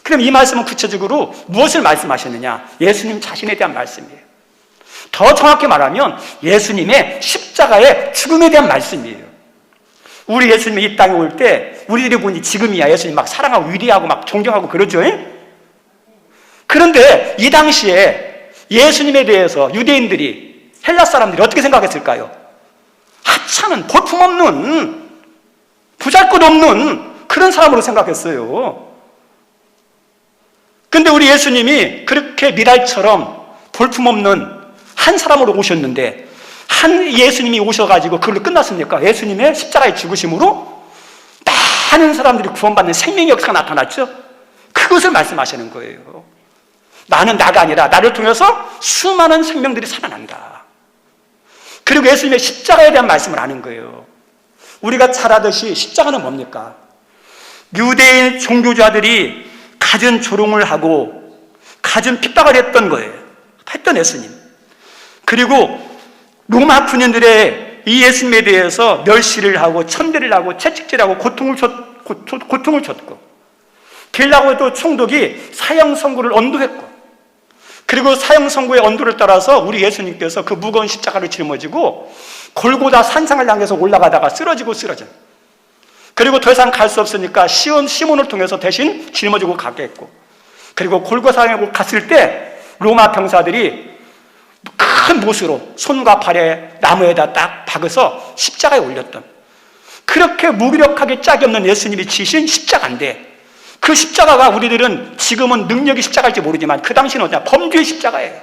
Speaker 1: 그럼 이 말씀은 구체적으로 무엇을 말씀하셨느냐? 예수님 자신에 대한 말씀이에요. 더 정확히 말하면 예수님의 십자가의 죽음에 대한 말씀이에요. 우리 예수님이 이 땅에 올 때 우리들이 보니 지금이야 예수님 막 사랑하고 위대하고 막 존경하고 그러죠. 그런데 이 당시에 예수님에 대해서 유대인들이, 헬라 사람들이 어떻게 생각했을까요? 하찮은, 볼품없는, 보잘것없는 그런 사람으로 생각했어요. 근데 우리 예수님이 그렇게 미랄처럼 볼품없는 한 사람으로 오셨는데, 한 예수님이 오셔가지고 그걸로 끝났습니까? 예수님의 십자가의 죽으심으로 많은 사람들이 구원받는 생명의 역사가 나타났죠? 그것을 말씀하시는 거예요. 나는 나가 아니라 나를 통해서 수많은 생명들이 살아난다. 그리고 예수님의 십자가에 대한 말씀을 하는 거예요. 우리가 잘 아듯이 십자가는 뭡니까? 유대인 종교자들이 갖은 조롱을 하고 갖은 핍박을 했던 거예요. 했던 예수님. 그리고 로마 군인들의 이 예수님에 대해서 멸시를 하고 천대를 하고 채찍질하고 고통을 줬고, 빌라고도 총독이 사형 선고를 언도했고, 그리고 사형 선고의 언도를 따라서 우리 예수님께서 그 무거운 십자가를 짊어지고 골고다 산상을 향해서 올라가다가 쓰러져. 그리고 더 이상 갈 수 없으니까 시몬을 통해서 대신 짊어지고 가게 했고, 그리고 골고다에 갔을 때 로마 병사들이 큰 못으로 손과 발에 나무에다 딱 박아서 십자가에 올렸던, 그렇게 무기력하게 짝이 없는 예수님이 지신 십자가인데, 그 십자가가 우리들은 지금은 능력이 십자가일지 모르지만 그 당시는 어디냐? 범죄의 십자가예요.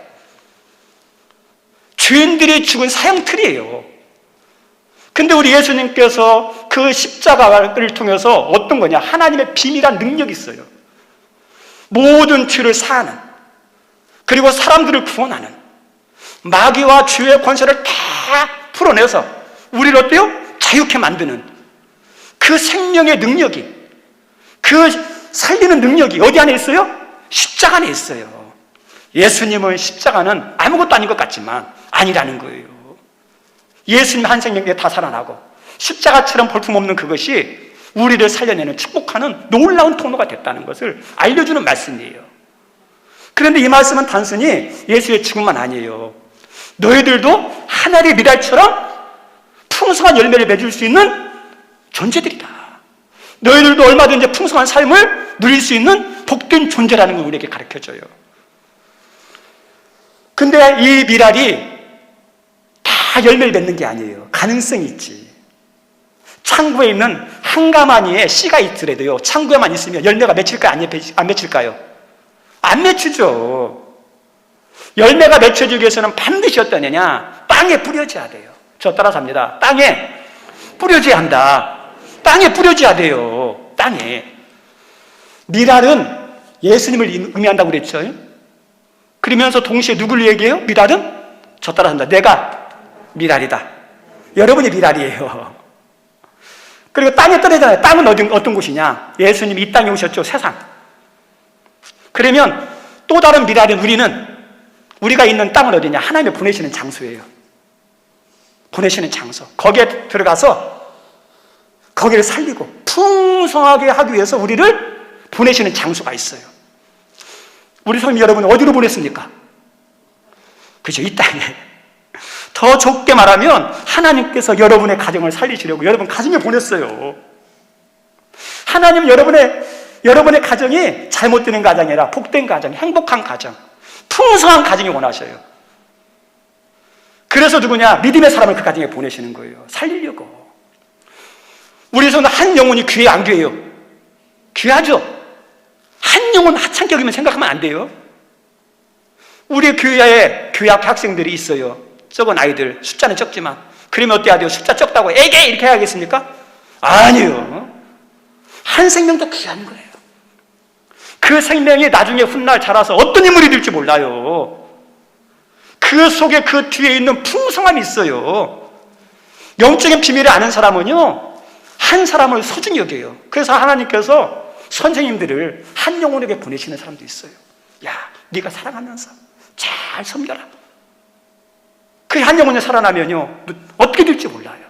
Speaker 1: 죄인들이 죽은 사형틀이에요. 근데 우리 예수님께서 그 십자가를 통해서 어떤 거냐? 하나님의 비밀한 능력이 있어요. 모든 죄를 사하는, 그리고 사람들을 구원하는, 마귀와 죄의 권세를 다 풀어내서 우리를 어때요? 자유케 만드는 그 생명의 능력이, 그 살리는 능력이 어디 안에 있어요? 십자가 안에 있어요. 예수님은 십자가는 아무것도 아닌 것 같지만 아니라는 거예요. 예수님 한 생명에 다 살아나고 십자가처럼 볼품없는 그것이 우리를 살려내는, 축복하는 놀라운 통로가 됐다는 것을 알려주는 말씀이에요. 그런데 이 말씀은 단순히 예수의 죽음만 아니에요. 너희들도 하늘의 미랄처럼 풍성한 열매를 맺을 수 있는 존재들이다. 너희들도 얼마든지 풍성한 삶을 누릴 수 있는 복된 존재라는 걸 우리에게 가르쳐줘요. 근데 이 미랄이 다 열매를 맺는 게 아니에요. 가능성이 있지. 창고에 있는 한 가마니에 씨가 있더라도요, 창고에만 있으면 열매가 맺힐까요? 안 맺힐까요? 안 맺히죠. 열매가 맺혀지기 위해서는 반드시 어떤 애냐? 땅에 뿌려져야 돼요. 저 따라서 합니다. 땅에 뿌려져야 한다. 땅에 뿌려져야 돼요. 땅에. 미랄은 예수님을 의미한다고 그랬죠. 그러면서 동시에 누굴 얘기해요? 미랄은? 저 따라서 합니다. 내가 미랄이다. 여러분이 미랄이에요. 그리고 땅에 떨어지잖아요. 땅은 어떤 곳이냐? 예수님이 이 땅에 오셨죠. 세상. 그러면 또 다른 미랄인 우리가 있는 땅은 어디냐? 하나님이 보내시는 장소예요. 보내시는 장소. 거기에 들어가서 거기를 살리고 풍성하게 하기 위해서 우리를 보내시는 장소가 있어요. 우리 성도 여러분 어디로 보냈습니까? 그죠? 이 땅에. 더 좁게 말하면 하나님께서 여러분의 가정을 살리시려고 여러분 가정에 보냈어요. 하나님은 여러분의 여러분의 가정이 잘못되는 가정이 아니라 복된 가정, 행복한 가정, 풍성한 가정이 원하셔요. 그래서 누구냐? 믿음의 사람을 그 가정에 보내시는 거예요. 살리려고. 우리 손은 한 영혼이 귀해 안 귀해요? 귀하죠? 한 영혼 하찮게 여기면 생각하면 안 돼요. 우리 교회에 교회학 학생들이 있어요. 적은 아이들, 숫자는 적지만. 그러면 어때야 돼요? 숫자 적다고 에게 이렇게 해야겠습니까? 아니요. 한 생명도 귀한 거예요. 그 생명이 나중에 훗날 자라서 어떤 인물이 될지 몰라요. 그 속에 그 뒤에 있는 풍성함이 있어요. 영적인 비밀을 아는 사람은요, 한 사람을 소중히 여겨요. 그래서 하나님께서 선생님들을 한 영혼에게 보내시는 사람도 있어요. 야, 네가 사랑하면서 잘 섬겨라. 그 한 영혼이 살아나면요, 어떻게 될지 몰라요.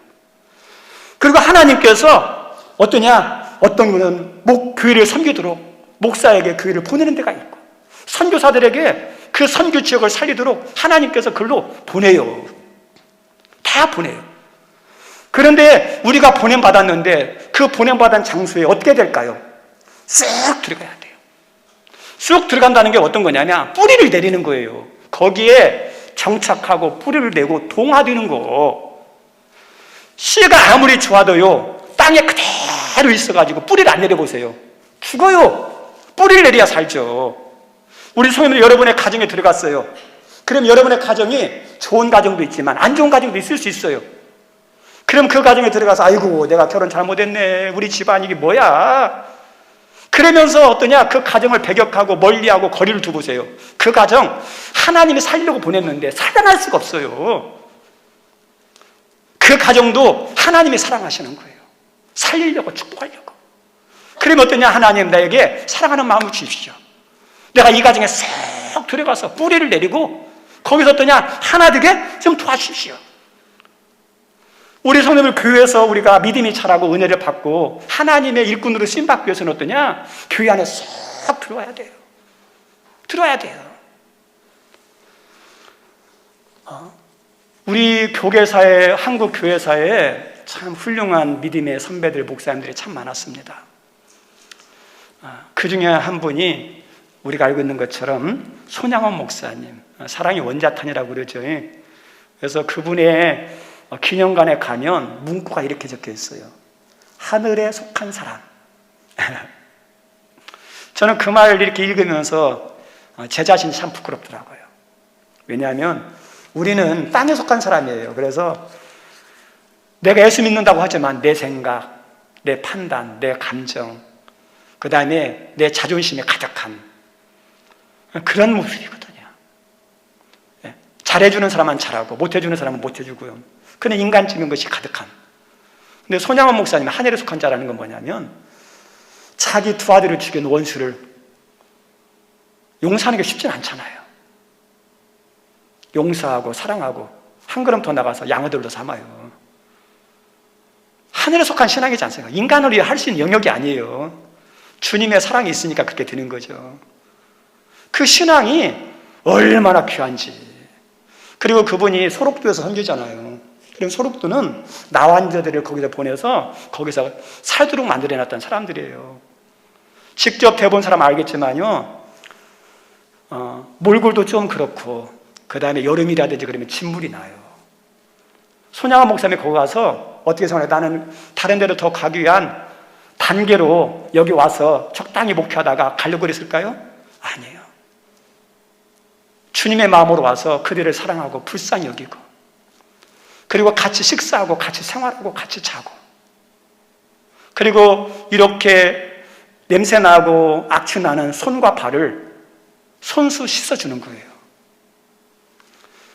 Speaker 1: 그리고 하나님께서 어떠냐? 어떤 분은 교회를 섬기도록 목사에게 교회를 보내는 데가 있고, 선교사들에게 그 선교 지역을 살리도록 하나님께서 글로 보내요. 다 보내요. 그런데 우리가 보냄받았는데 그 보냄받은 장소에 어떻게 될까요? 쑥 들어가야 돼요. 쑥 들어간다는 게 어떤 거냐면 뿌리를 내리는 거예요. 거기에 정착하고 뿌리를 내고 동화되는 거. 씨가 아무리 좋아도요, 땅에 그대로 있어가지고 뿌리를 안 내려보세요. 죽어요. 뿌리를 내려야 살죠. 우리 성도들 여러분의 가정에 들어갔어요. 그럼 여러분의 가정이 좋은 가정도 있지만 안 좋은 가정도 있을 수 있어요. 그럼 그 가정에 들어가서 아이고 내가 결혼 잘못했네, 우리 집안 이게 뭐야, 그러면서 어떠냐? 그 가정을 배격하고 멀리하고 거리를 두고세요. 그 가정 하나님이 살리려고 보냈는데 살아날 수가 없어요. 그 가정도 하나님이 사랑하시는 거예요. 살리려고, 축복하려고. 그러면 어떠냐? 하나님 나에게 사랑하는 마음을 주십시오. 내가 이 가정에 쏙 들어가서 뿌리를 내리고 거기서 어떠냐? 하나 되게 좀 도와주십시오. 우리 성도들 교회에서 우리가 믿음이 자라고 은혜를 받고 하나님의 일꾼으로 쓰임받기 위해서는 어떠냐? 교회 안에 쏙 들어와야 돼요. 들어와야 돼요. 우리 교계사에, 한국 교회사에 참 훌륭한 믿음의 선배들, 목사님들이 참 많았습니다. 그 중에 한 분이 우리가 알고 있는 것처럼 손양원 목사님, 사랑의 원자탄이라고 그러죠. 그래서 그분의 기념관에 가면 문구가 이렇게 적혀 있어요. 하늘에 속한 사람. 저는 그 말을 이렇게 읽으면서 제 자신이 참 부끄럽더라고요. 왜냐하면 우리는 땅에 속한 사람이에요. 그래서 내가 예수 믿는다고 하지만 내 생각, 내 판단, 내 감정, 그 다음에 내 자존심에 가득한 그런 모습이거든요. 잘해주는 사람은 잘하고 못해주는 사람은 못해주고요. 그런 인간적인 것이 가득한. 근데 손양원 목사님은 하늘에 속한 자라는 건 뭐냐면 자기 두 아들을 죽인 원수를 용서하는 게 쉽진 않잖아요. 용서하고 사랑하고 한 걸음 더 나가서 양어들도 삼아요. 하늘에 속한 신앙이지 않습니까? 인간으로 할 수 있는 영역이 아니에요. 주님의 사랑이 있으니까 그렇게 되는 거죠. 그 신앙이 얼마나 귀한지. 그리고 그분이 소록도에서 선교잖아요. 그럼 소록도는 나환자들을 거기서 보내서 거기서 살도록 만들어놨던 사람들이에요. 직접 해본 사람 알겠지만요, 몰골도 좀 그렇고 그 다음에 여름이라든지 그러면 진물이 나요. 손양원 목사님이 거기 가서 어떻게 생각해요? 나는 다른 데로 더 가기 위한 단계로 여기 와서 적당히 목회하다가 가려고 그랬을까요? 아니에요. 주님의 마음으로 와서 그들을 사랑하고 불쌍히 여기고, 그리고 같이 식사하고 같이 생활하고 같이 자고, 그리고 이렇게 냄새나고 악취나는 손과 발을 손수 씻어주는 거예요.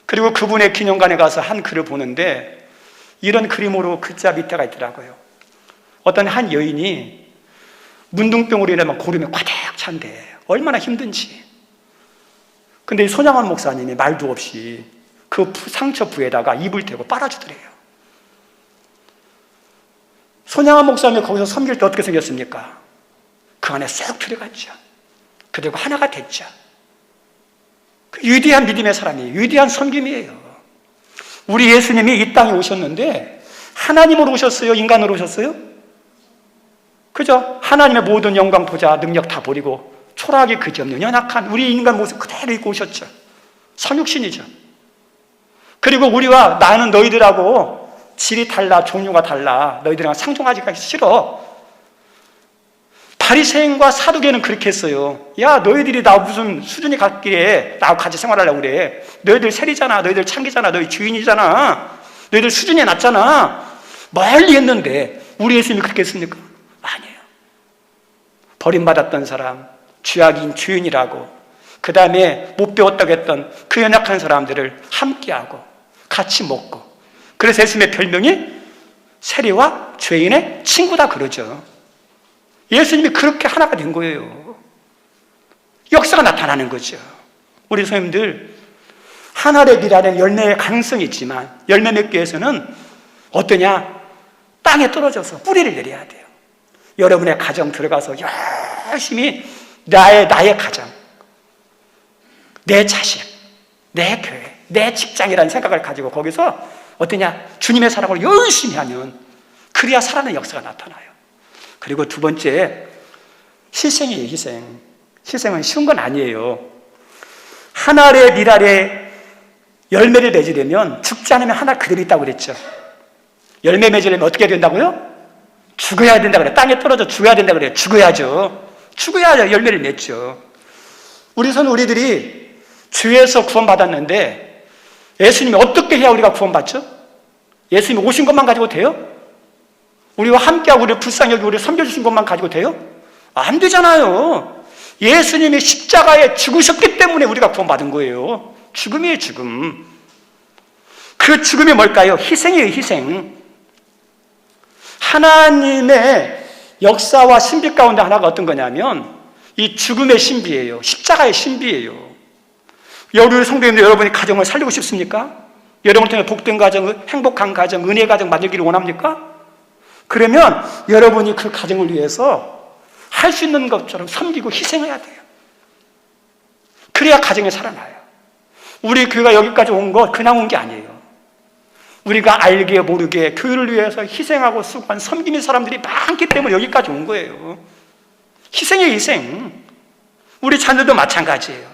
Speaker 1: 그리고 그분의 기념관에 가서 한 글을 보는데 이런 그림으로 글자 밑에가 있더라고요. 어떤 한 여인이 문둥병으로 인하면 고름이 꽉 찬데 얼마나 힘든지. 근데 이 손양원 목사님이 말도 없이 그 상처 부에다가 입을 대고 빨아주더래요. 손양원 목사님이 거기서 섬길 때 어떻게 생겼습니까? 그 안에 쏙 들어갔죠. 그리고 하나가 됐죠. 그 위대한 믿음의 사람이에요. 위대한 섬김이에요. 우리 예수님이 이 땅에 오셨는데 하나님으로 오셨어요? 인간으로 오셨어요? 그죠? 하나님의 모든 영광, 보좌, 능력 다 버리고 초라하게 그지없는 연약한 우리 인간 모습 그대로 입고 오셨죠. 성육신이죠. 그리고 우리와 나는 너희들하고 질이 달라, 종류가 달라. 너희들이랑 상종하기가 싫어. 바리새인과 사두개는 그렇게 했어요. 야, 너희들이 나 무슨 수준이 같기에 나하고 같이 생활하려고 그래. 너희들 세리잖아. 너희들 창기잖아. 너희 주인이잖아. 너희들 수준이 낮잖아. 멀리 했는데 우리 예수님이 그렇게 했습니까? 아니에요. 버림받았던 사람, 죄악인 주인이라고, 그 다음에 못 배웠다고 했던 그 연약한 사람들을 함께하고 같이 먹고, 그래서 예수님의 별명이 세리와 죄인의 친구다 그러죠. 예수님이 그렇게 하나가 된 거예요. 역사가 나타나는 거죠. 우리 선생님들, 하늘의 미랄에 열매의 가능성이 있지만 열매 맺기 위해서는 어떠냐? 땅에 떨어져서 뿌리를 내려야 돼요. 여러분의 가정 들어가서 열심히 나의 가정, 내 자식, 내 교회, 내 직장이라는 생각을 가지고 거기서 어떠냐? 주님의 사랑을 열심히 하면 그래야 살아나는 역사가 나타나요. 그리고 두 번째, 희생이에요. 희생. 희생은 쉬운 건 아니에요. 한 알의 밀알에 열매를 맺으려면 죽지 않으면 한 알 그대로 있다고 그랬죠. 열매 맺으려면 어떻게 해야 된다고요? 죽어야 된다고 그래요. 땅에 떨어져 죽어야 된다고 그래요. 죽어야죠. 죽어야 열매를 맺죠. 우리들이 죄에서 구원받았는데 예수님이 어떻게 해야 우리가 구원받죠? 예수님이 오신 것만 가지고 돼요? 우리와 함께하고 우리를 불쌍히 여기고 우리를 섬겨주신 것만 가지고 돼요? 안 되잖아요. 예수님이 십자가에 죽으셨기 때문에 우리가 구원받은 거예요. 죽음이에요, 죽음. 그 죽음이 뭘까요? 희생이에요, 희생. 하나님의 역사와 신비 가운데 하나가 어떤 거냐면 이 죽음의 신비예요. 십자가의 신비예요. 우리 성도님들, 여러분이 가정을 살리고 싶습니까? 여러분을 통해 복된 가정, 행복한 가정, 은혜 가정 만들기를 원합니까? 그러면 여러분이 그 가정을 위해서 할 수 있는 것처럼 섬기고 희생해야 돼요. 그래야 가정이 살아나요. 우리 교회가 여기까지 온 거 그냥 온 게 아니에요. 우리가 알게 모르게 교회를 위해서 희생하고 수고한 섬기는 사람들이 많기 때문에 여기까지 온 거예요. 희생이에요, 희생. 우리 자녀도 마찬가지예요.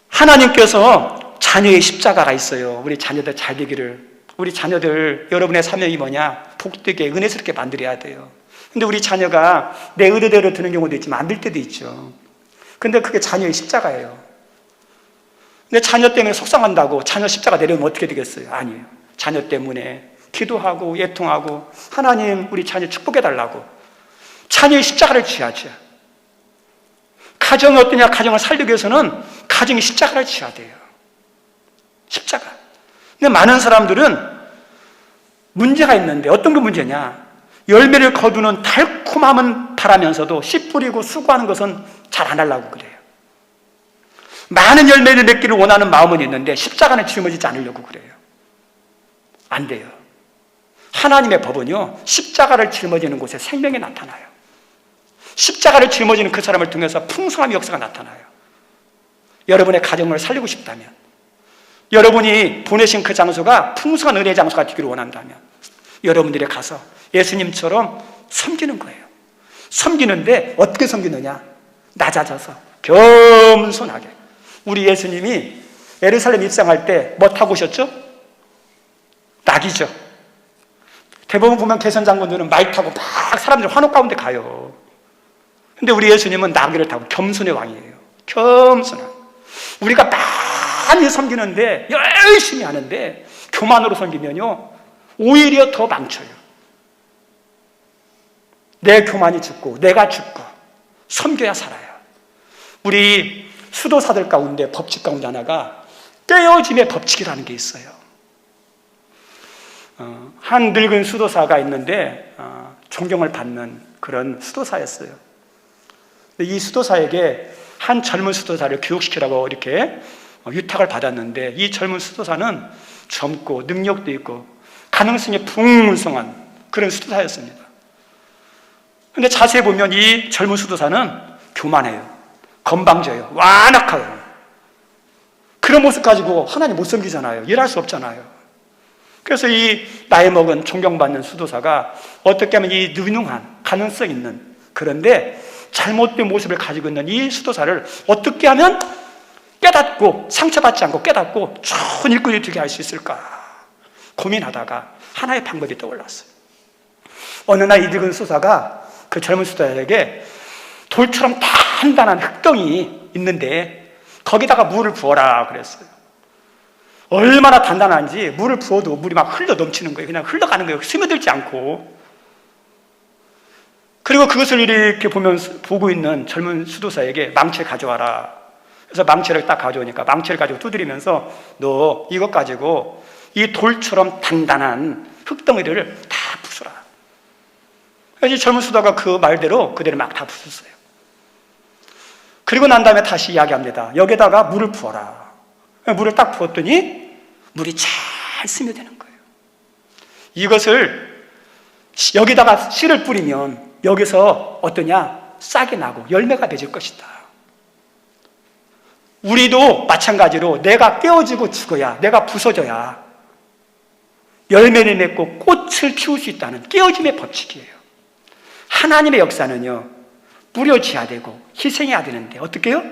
Speaker 1: 하나님께서 자녀의 십자가가 있어요. 우리 자녀들 잘 되기를. 우리 자녀들, 여러분의 사명이 뭐냐? 복되게 은혜스럽게 만들어야 돼요. 근데 우리 자녀가 내 의도대로 드는 경우도 있지만 안 될 때도 있죠. 근데 그게 자녀의 십자가예요. 근데 자녀 때문에 속상한다고 자녀 십자가 내려오면 어떻게 되겠어요? 아니에요. 자녀 때문에 기도하고 애통하고 하나님 우리 자녀 축복해달라고 자녀의 십자가를 취하죠. 가정이 어떠냐? 가정을 살리기 위해서는 가정이 십자가를 취해야 돼요. 십자가. 근데 많은 사람들은 문제가 있는데 어떤 게 문제냐? 열매를 거두는 달콤함은 바라면서도 씨 뿌리고 수고하는 것은 잘 안 하려고 그래요. 많은 열매를 맺기를 원하는 마음은 있는데 십자가는 짊어지지 않으려고 그래요. 안 돼요. 하나님의 법은요, 십자가를 짊어지는 곳에 생명이 나타나요. 십자가를 짊어지는 그 사람을 통해서 풍성함의 역사가 나타나요. 여러분의 가정을 살리고 싶다면, 여러분이 보내신 그 장소가 풍성한 은혜의 장소가 되기를 원한다면 여러분들이 가서 예수님처럼 섬기는 거예요. 섬기는데 어떻게 섬기느냐? 낮아져서 겸손하게. 우리 예수님이 예루살렘 입성할 때 뭐 타고 오셨죠? 낙이죠. 대부분 보면 개선장군들은 말 타고 막 사람들 환호 가운데 가요. 근데 우리 예수님은 나귀를 타고 겸손의 왕이에요. 겸손한. 우리가 많이 섬기는데 열심히 하는데 교만으로 섬기면요 오히려 더 망쳐요. 내 교만이 죽고 내가 죽고 섬겨야 살아요. 우리 수도사들 가운데 법칙 가운데 하나가 떼어짐의 법칙이라는 게 있어요. 한 늙은 수도사가 있는데 존경을 받는 그런 수도사였어요. 이 수도사에게 한 젊은 수도사를 교육시키라고 이렇게 위탁을 받았는데 이 젊은 수도사는 젊고 능력도 있고 가능성이 풍성한 그런 수도사였습니다. 그런데 자세히 보면 이 젊은 수도사는 교만해요. 건방져요. 완악해요. 그런 모습 가지고 하나님 못 섬기잖아요. 일할 수 없잖아요. 그래서 이 나이 먹은 존경받는 수도사가 어떻게 하면 이 유능한 가능성 있는, 그런데 잘못된 모습을 가지고 있는 이 수도사를 어떻게 하면 깨닫고 상처받지 않고 깨닫고 좋은 일꾼이 되게 할 수 있을까 고민하다가 하나의 방법이 떠올랐어요. 어느 날 이 늙은 수도사가 그 젊은 수도사에게 돌처럼 단단한 흙덩이 있는데 거기다가 물을 부어라 그랬어요. 얼마나 단단한지 물을 부어도 물이 막 흘러 넘치는 거예요. 그냥 흘러가는 거예요. 스며들지 않고. 그리고 그것을 이렇게 보고 있는 젊은 수도사에게 망치를 가져와라. 그래서 망치를 딱 가져오니까 망치를 가지고 두드리면서 너 이것 가지고 이 돌처럼 단단한 흙덩이를 다 부숴라. 그래서 이 젊은 수도사가 그 말대로 그대로 막 다 부쉈어요. 그리고 난 다음에 다시 이야기합니다. 여기다가 물을 부어라. 물을 딱 부었더니 물이 잘 스며드는 거예요. 이것을 여기다가 씨를 뿌리면 여기서 어떠냐? 싹이 나고 열매가 맺을 것이다. 우리도 마찬가지로 내가 깨어지고 죽어야, 내가 부서져야 열매를 맺고 꽃을 피울 수 있다는 깨어짐의 법칙이에요. 하나님의 역사는요, 뿌려져야 되고 희생해야 되는데 어떻게 해요?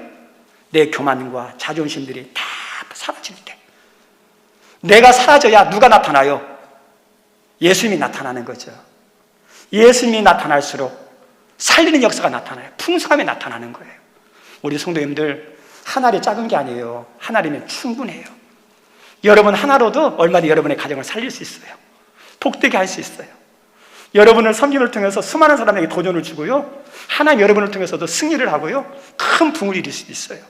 Speaker 1: 내 교만과 자존심들이 다 사라질 때, 내가 사라져야 누가 나타나요? 예수님이 나타나는 거죠. 예수님이 나타날수록 살리는 역사가 나타나요. 풍성함이 나타나는 거예요. 우리 성도님들, 하나리 작은 게 아니에요. 하나리면 충분해요. 여러분 하나로도 얼마든지 여러분의 가정을 살릴 수 있어요. 복되게 할 수 있어요. 여러분을 섬김을 통해서 수많은 사람에게 도전을 주고요, 하나님 여러분을 통해서도 승리를 하고요, 큰 붕을 이룰 수 있어요.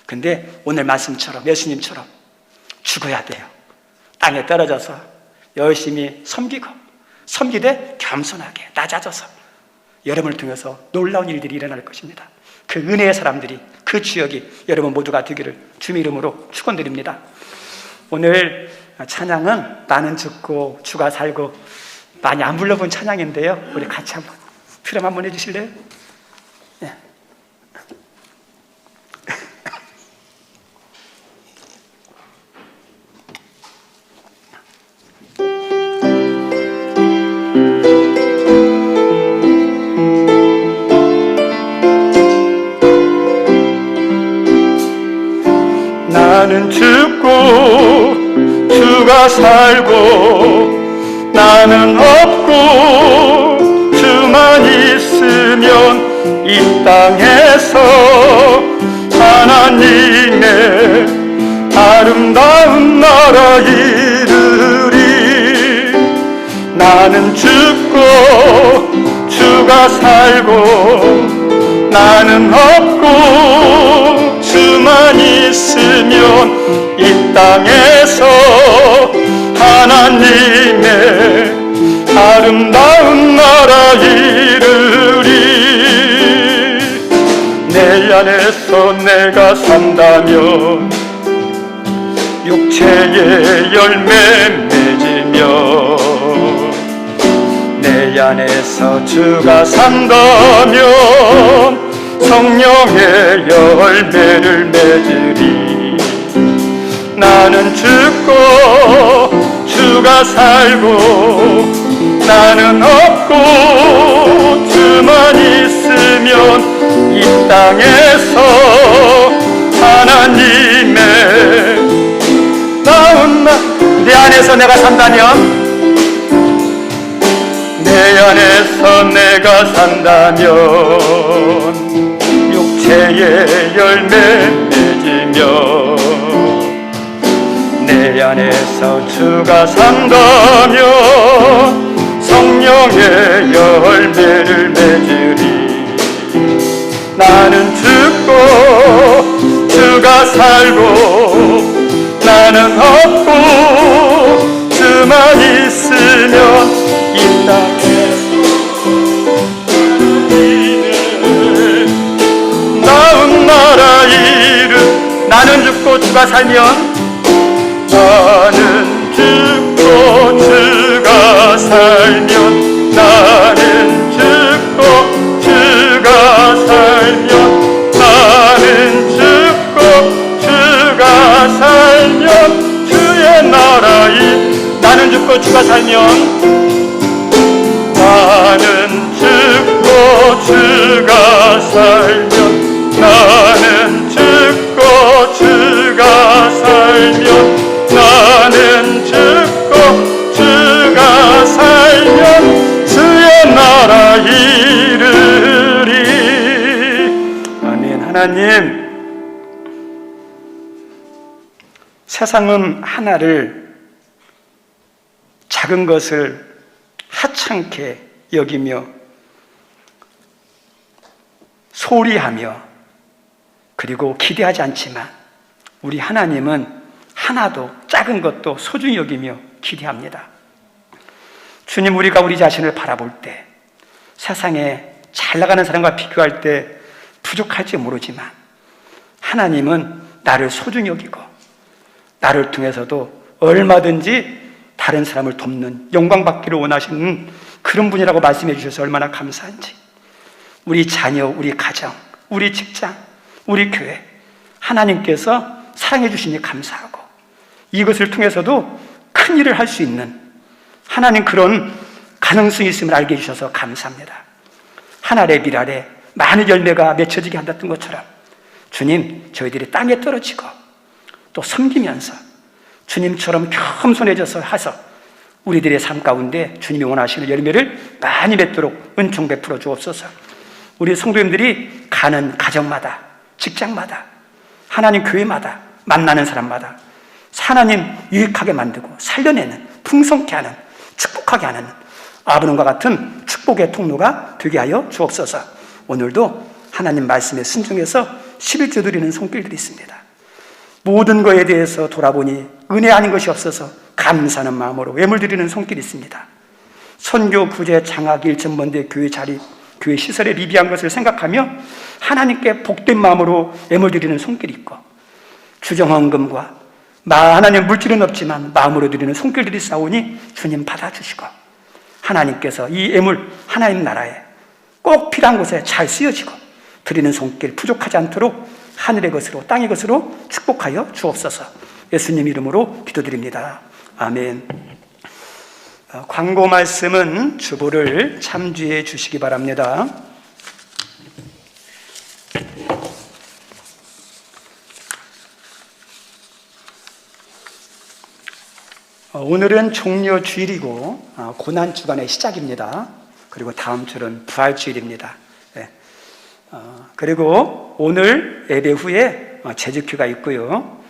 Speaker 1: 근데 오늘 말씀처럼 예수님처럼 죽어야 돼요. 땅에 떨어져서 열심히 섬기되 겸손하게 낮아져서 여러분을 통해서 놀라운 일들이 일어날 것입니다. 그 은혜의 사람들이, 그 주역이 여러분 모두가 되기를 주님의 이름으로 축원드립니다. 오늘 찬양은 나는 죽고 주가 살고, 많이 안 불러본 찬양인데요, 우리 같이 한번 트럼 한번 해주실래요? 네.
Speaker 2: 나는 죽고 주가 살고, 나는 없고 주만 있으면 이 땅에서 하나님의 아름다운 나라 이르리. 나는 죽고 주가 살고, 나는 없고 주만 있으면 이 땅에서 하나님의 아름다운 나라 이르리. 내 안에서 내가 산다면 육체의 열매 맺으며, 내 안에서 주가 산다면 성령의 열매를 맺으리. 나는 죽고 주가 살고, 나는 없고 주만 있으면 이 땅에서 하나님의 나은 내 안에서 내가 산다면, 내 안에서 내가 산다면 육체의 열매 맺으며, 내 안에서 주가 산다면 성령의 열매를 맺으리. 나는 죽고 주가 살고, 나는 없고 주만 있으면 이 땅에서 나은 나라 이름. 나는 죽고 주가 살면, 나는 죽고 주가 살면, 나는 죽고 주가 살면, 나는 죽고 주가 살면 주의 나라에 나는 죽고 주가 살면 나는 죽고 주가 살면 나는 죽고 주가 살면 나는 죽고 주가 살면 주의 나라 이르리.
Speaker 1: 아멘. 하나님, 세상은 하나를, 작은 것을 하찮게 여기며 소홀히 하며 그리고 기대하지 않지만 우리 하나님은 하나도, 작은 것도 소중히 여기며 기대합니다. 주님, 우리가 우리 자신을 바라볼 때 세상에 잘 나가는 사람과 비교할 때 부족할지 모르지만 하나님은 나를 소중히 여기고 나를 통해서도 얼마든지 다른 사람을 돕는, 영광받기를 원하시는 그런 분이라고 말씀해 주셔서 얼마나 감사한지. 우리 자녀, 우리 가정, 우리 직장, 우리 교회, 하나님께서 사랑해 주시니 감사하고 이것을 통해서도 큰 일을 할 수 있는 하나님, 그런 가능성이 있음을 알게 해주셔서 감사합니다. 한 알의 밀알에 많은 열매가 맺혀지게 한다던 것처럼 주님, 저희들이 땅에 떨어지고 또 섬기면서 주님처럼 겸손해져서 해서 우리들의 삶 가운데 주님이 원하시는 열매를 많이 맺도록 은총 베풀어 주옵소서. 우리 성도님들이 가는 가정마다, 직장마다, 하나님 교회마다, 만나는 사람마다 하나님 유익하게 만들고 살려내는, 풍성케 하는, 축복하게 하는 아브람과 같은 축복의 통로가 되게 하여 주옵소서. 오늘도 하나님 말씀에 순종해서 11조 드리는 손길들이 있습니다. 모든 것에 대해서 돌아보니 은혜 아닌 것이 없어서 감사하는 마음으로 예물 드리는 손길이 있습니다. 선교, 구제, 장학, 일천번대, 교회 자리, 교회 시설에 리비한 것을 생각하며 하나님께 복된 마음으로 예물 드리는 손길이 있고, 주정헌금과 하나님 물질은 없지만 마음으로 드리는 손길들이 싸우니 주님 받아주시고 하나님께서 이 예물 하나님 나라에 꼭 필요한 곳에 잘 쓰여지고 드리는 손길 부족하지 않도록 하늘의 것으로 땅의 것으로 축복하여 주옵소서. 예수님 이름으로 기도드립니다. 아멘. 광고 말씀은 주보를 참조해 주시기 바랍니다. 오늘은 종료주일이고 고난주간의 시작입니다. 그리고 다음 주는 부활주일입니다. 그리고 오늘 예배 후에 재직휴가 있고요.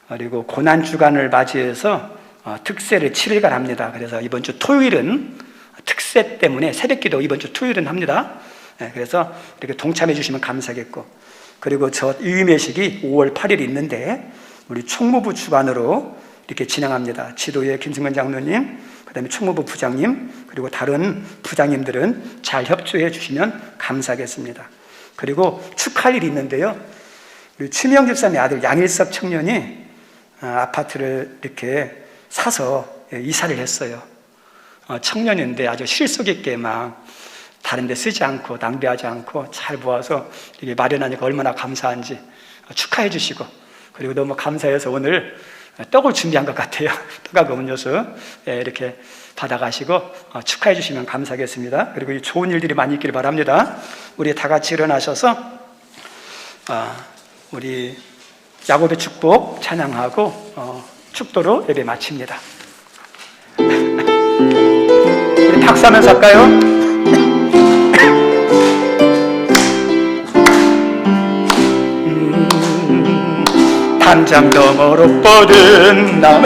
Speaker 1: 그리고 고난주간을 맞이해서 특세를 7일간 합니다. 그래서 이번 주 토요일은 특세 때문에 새벽기도 이번 주 토요일은 합니다. 그래서 이렇게 동참해 주시면 감사하겠고, 그리고 저 유임회식이 5월 8일 있는데 우리 총무부 주관으로 이렇게 진행합니다. 지도의 김승건 장로님, 그 다음에 총무부 부장님, 그리고 다른 부장님들은 잘 협조해 주시면 감사하겠습니다. 그리고 축하할 일이 있는데요. 우리 추미영 집사님의 아들 양일섭 청년이 아파트를 이렇게 사서 이사를 했어요. 청년인데 아주 실속 있게 막 다른 데 쓰지 않고 낭비하지 않고 잘 모아서 이렇게 마련하니까 얼마나 감사한지 축하해 주시고, 그리고 너무 감사해서 오늘 떡을 준비한 것 같아요. 떡하고 음료수 이렇게 받아가시고 축하해 주시면 감사하겠습니다. 그리고 이 좋은 일들이 많이 있기를 바랍니다. 우리 다 같이 일어나셔서 우리 야곱의 축복 찬양하고 축도로 예배 마칩니다. 우리 박수하면서 할까요?
Speaker 2: 한장 너머로 뻗은 나무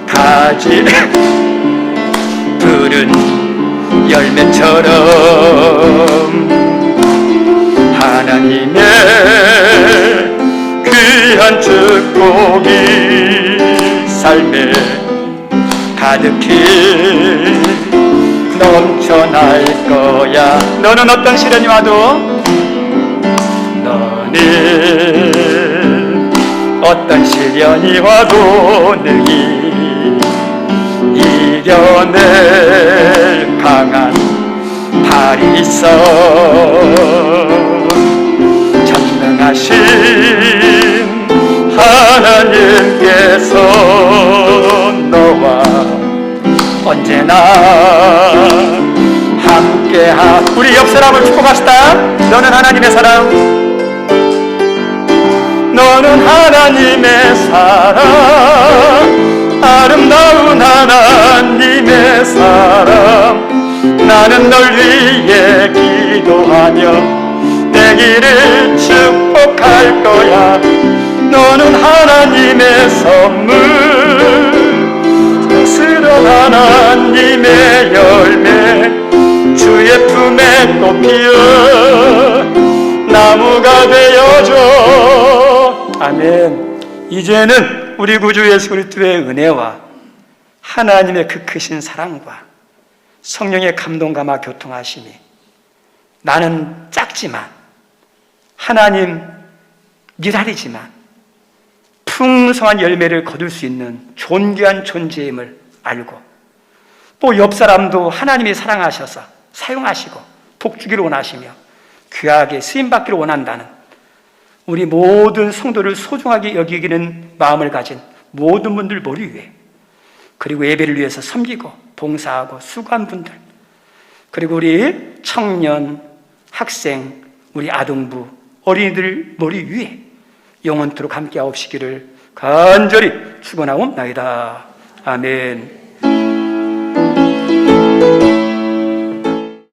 Speaker 2: 가지 푸른 열매처럼 하나님의 귀한 축복이 삶에 가득히 넘쳐날 거야. 너는 어떤 시련이 와도, 너는 어떤 시련이 와도 능히 이겨낼 강한 발이 있어. 전능하신 하나님께서 너
Speaker 1: 우리 옆 사람을 축복합시다. 너는 하나님의 사랑, 너는 하나님의 사랑, 아름다운 하나님의 사랑. 나는 널 위해 기도하며 내 길을 축복할 거야. 너는 하나님의 선물, 사스런 하나님의 열매, 주의 품에 꽃 피어 나무가 되어줘. 아멘. 이제는 우리 구주 예수 그리스도의 은혜와 하나님의 그 크신 사랑과 성령의 감동감화 교통하심이 나는 작지만 하나님 미랄이지만 풍성한 열매를 거둘 수 있는 존귀한 존재임을 알고, 또 옆 사람도 하나님이 사랑하셔서 사용하시고 복주기를 원하시며 귀하게 쓰임받기를 원한다는 우리 모든 성도를 소중하게 여기기는 마음을 가진 모든 분들 머리 위에, 그리고 예배를 위해서 섬기고 봉사하고 수고한 분들, 그리고 우리 청년, 학생, 우리 아동부, 어린이들 머리 위에 영원토록 함께하옵시기를 간절히 축원하옵나이다. 아멘.